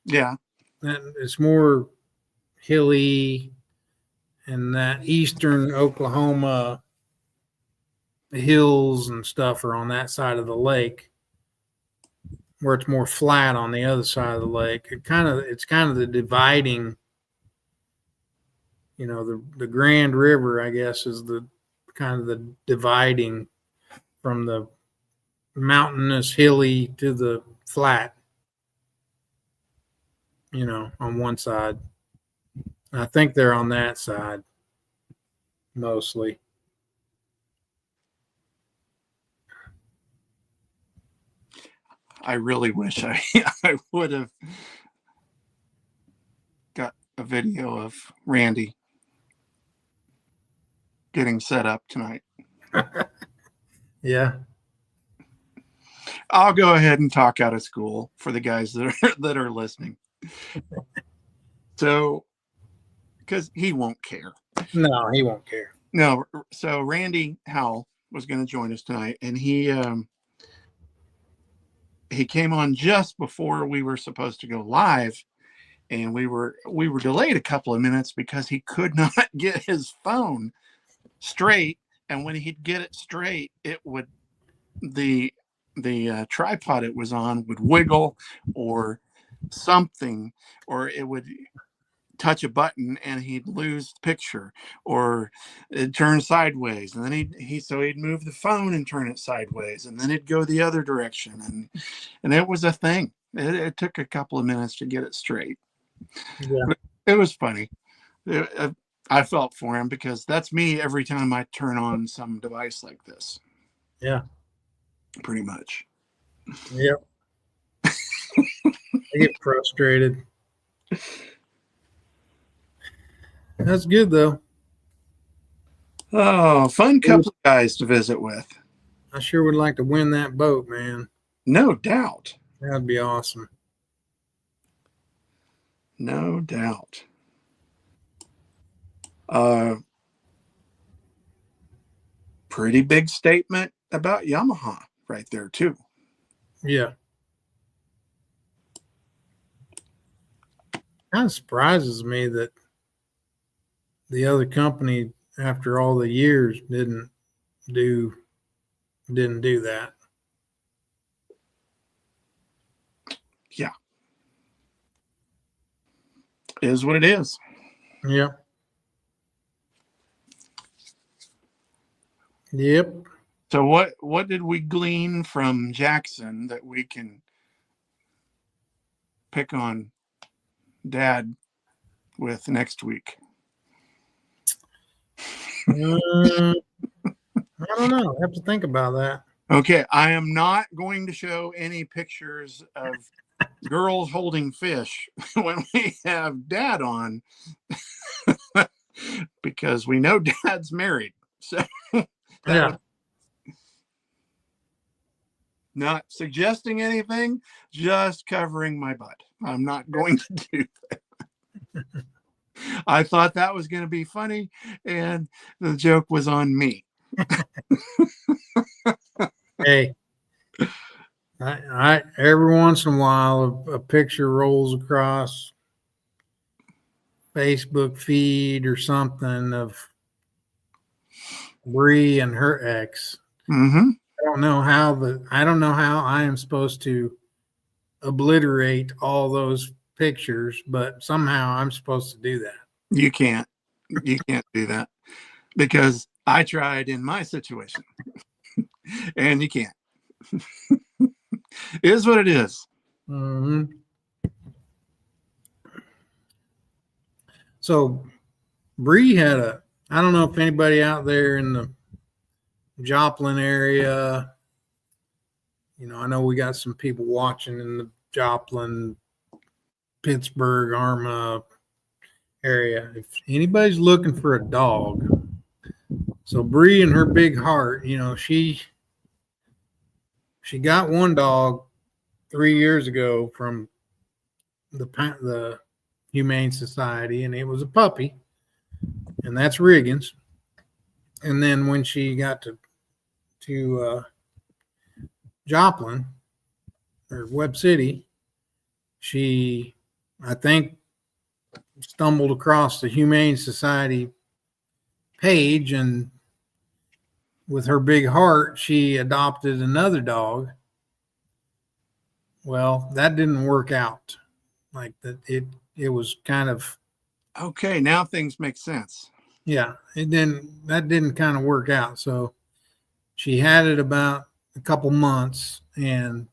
Yeah. It's more hilly, and that eastern Oklahoma hills and stuff are on that side of the lake, where it's more flat on the other side of the lake. It's kind of the dividing. The Grand River, I guess, is the kind of the dividing from the mountainous, hilly to the flat, on one side. I think they're on that side mostly. I really wish I would have got a video of Randy getting set up tonight. Yeah. I'll go ahead and talk out of school for the guys that are listening. So, because he won't care. No, he won't care. No. So Randy Howell was going to join us tonight, and he came on just before we were supposed to go live, and we were delayed a couple of minutes because he could not get his phone straight, and when he'd get it straight, it would the tripod it was on would wiggle or something, or it would touch a button and he'd lose the picture, or it'd turn sideways, and then he'd move the phone and turn it sideways, and then it'd go the other direction, and it was a thing. It took a couple of minutes to get it straight. Yeah. But it was funny. I felt for him because that's me every time I turn on some device like this. Yeah. Pretty much. Yep. I get frustrated. That's good though. Oh, fun couple of guys to visit with. I sure would like to win that boat, man. No doubt. That'd be awesome. No doubt. Pretty big statement about Yamaha right there too. Yeah. Kind of surprises me that the other company, after all the years, didn't do that. Yeah. Is what it is. Yeah. Yep. So what did we glean from Jackson that we can pick on Dad with next week? I don't know. I have to think about that. Okay, I am not going to show any pictures of girls holding fish when we have Dad on. because we know Dad's married. So that Yeah. was not suggesting anything, just covering my butt. I'm not going to do that. I thought that was going to be funny, and the joke was on me. Hey, I every once in a while a picture rolls across Facebook feed or something of Bree and her ex. Mm-hmm. I don't know how I am supposed to obliterate all those pictures, but somehow I'm supposed to do that. You can't do that because I tried in my situation and you can't. It is what it is. Mm-hmm. So Bree had I don't know if anybody out there in the Joplin area, I know we got some people watching in the Joplin, Pittsburgh, Arma area. If anybody's looking for a dog, so Bree and her big heart, she got one dog 3 years ago from the Humane Society, and it was a puppy, and that's Riggins. And then when she got to Joplin or Webb City, she, I think, stumbled across the Humane Society page, and with her big heart, she adopted another dog. Well, that didn't work out. Like that, it was kind of, Okay, now things make sense. yeah. That didn't kind of work out. So she had it about a couple months, and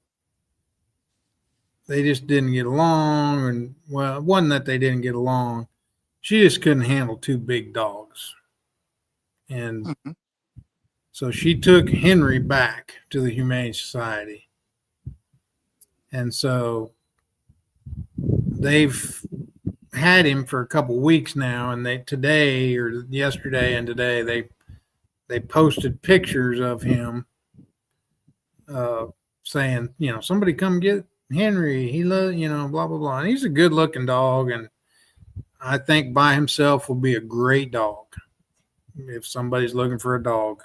they just didn't get along. And well, it wasn't that they didn't get along. She just couldn't handle two big dogs. And Mm-hmm. so she took Henry back to the Humane Society. And so they've had him for a couple weeks now, and today or yesterday and today they posted pictures of him saying, somebody come get Henry. He loves, blah, blah, blah. And he's a good looking dog. And I think by himself will be a great dog if somebody's looking for a dog.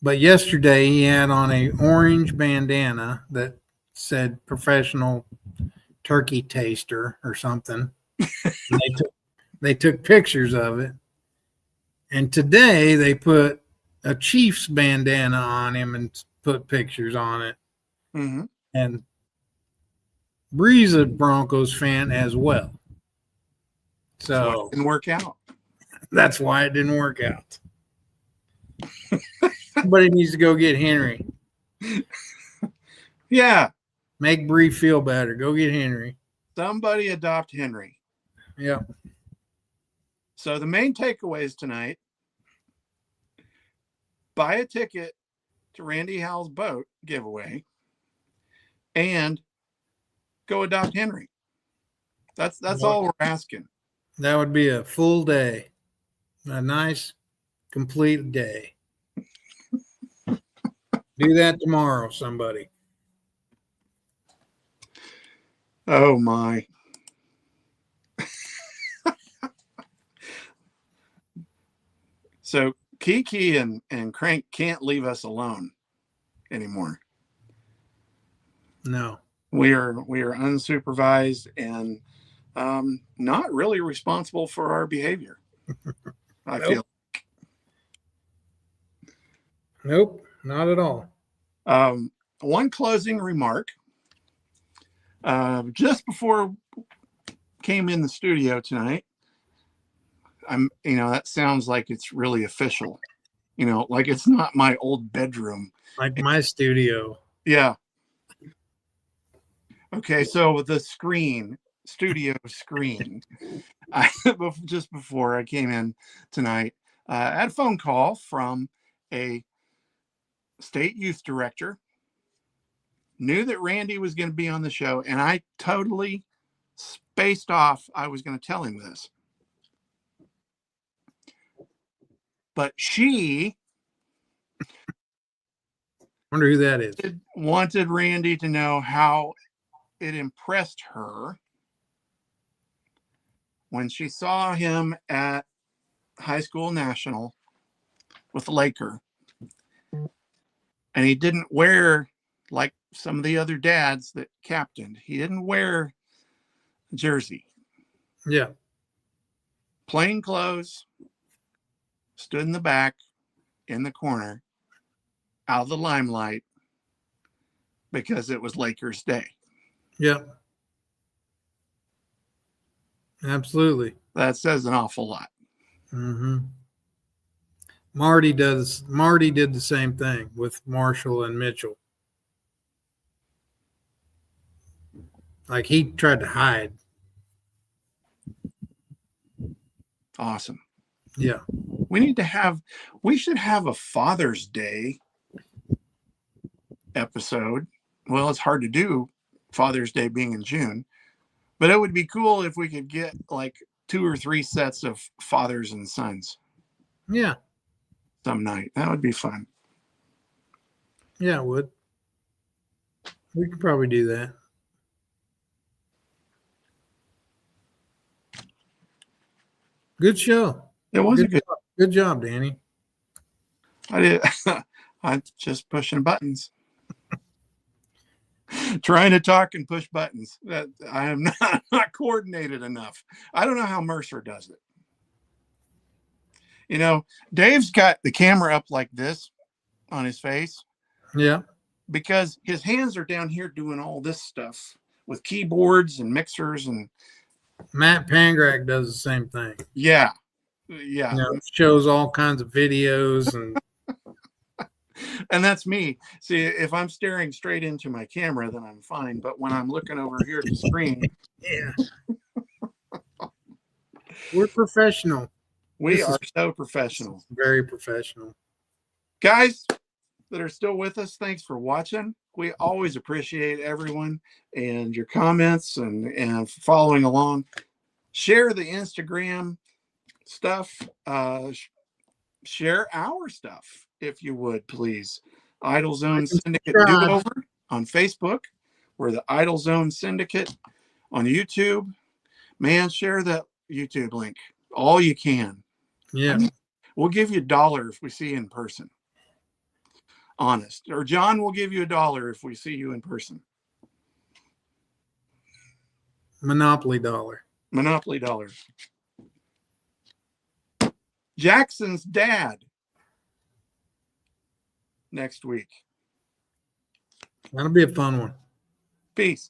But yesterday he had on a orange bandana that said professional turkey taster or something. They took pictures of it. And today they put a Chiefs bandana on him and put pictures on it. Mm-hmm. And Bree's a Broncos fan as well. So it didn't work out. That's why it didn't work out. Somebody needs to go get Henry. Yeah. Make Bree feel better. Go get Henry. Somebody adopt Henry. Yeah. So the main takeaways tonight: buy a ticket to Randy Howell's boat giveaway and go adopt Henry. That's all we're asking. That would be a full day. A nice, complete day. Do that tomorrow, somebody. Oh my. So Kiki and Crank can't leave us alone anymore. No. We are unsupervised and not really responsible for our behavior. I feel. Nope, not at all. One closing remark. Just before came in the studio tonight, that sounds like it's really official. Like it's not my old bedroom. Like my studio. Yeah. Okay, so the studio screen. Just before I came in tonight, I had a phone call from a state youth director. Knew that Randy was going to be on the show, and I totally spaced off. I was going to tell him this. But she Wonder who that is. wanted Randy to know how it impressed her when she saw him at high school national with Laker. And he didn't wear like some of the other dads that captained. He didn't wear a jersey. Yeah. Plain clothes, stood in the back, in the corner, out of the limelight, because it was Lakers Day. Yeah. Absolutely. That says an awful lot. Mm-hmm. Marty did the same thing with Marshall and Mitchell. Like he tried to hide. Awesome. Yeah. We should have a Father's Day episode. Well, it's hard to do, Father's Day being in June, but it would be cool if we could get like 2 or 3 sets of fathers and sons Yeah. some night. That would be fun. Yeah, it would. We could probably do that. Good show. It was a good. Good job, Danny. I did. I'm just pushing buttons, trying to talk and push buttons. That I am not coordinated enough. I don't know how Mercer does it. You know, Dave's got the camera up like this on his face. Yeah. Because his hands are down here doing all this stuff with keyboards and mixers and Matt Pangrac does the same thing. yeah. You know, shows all kinds of videos and and that's me. See, if I'm staring straight into my camera, then I'm fine. But when I'm looking over here at the screen, yeah. We're professional. We are so professional. Very professional. Guys that are still with us, thanks for watching. We always appreciate everyone and your comments and following along. Share the Instagram stuff. Share our stuff, if you would, please. Idle Zone Syndicate Do It Over on Facebook. We're the Idle Zone Syndicate on YouTube. Man, share that YouTube link all you can. Yeah. I mean, we'll give you $1 if we see you in person. Honest. Or John will give you $1 if we see you in person. Monopoly dollar. Monopoly dollar. Jackson's dad next week. That'll be a fun one. Peace.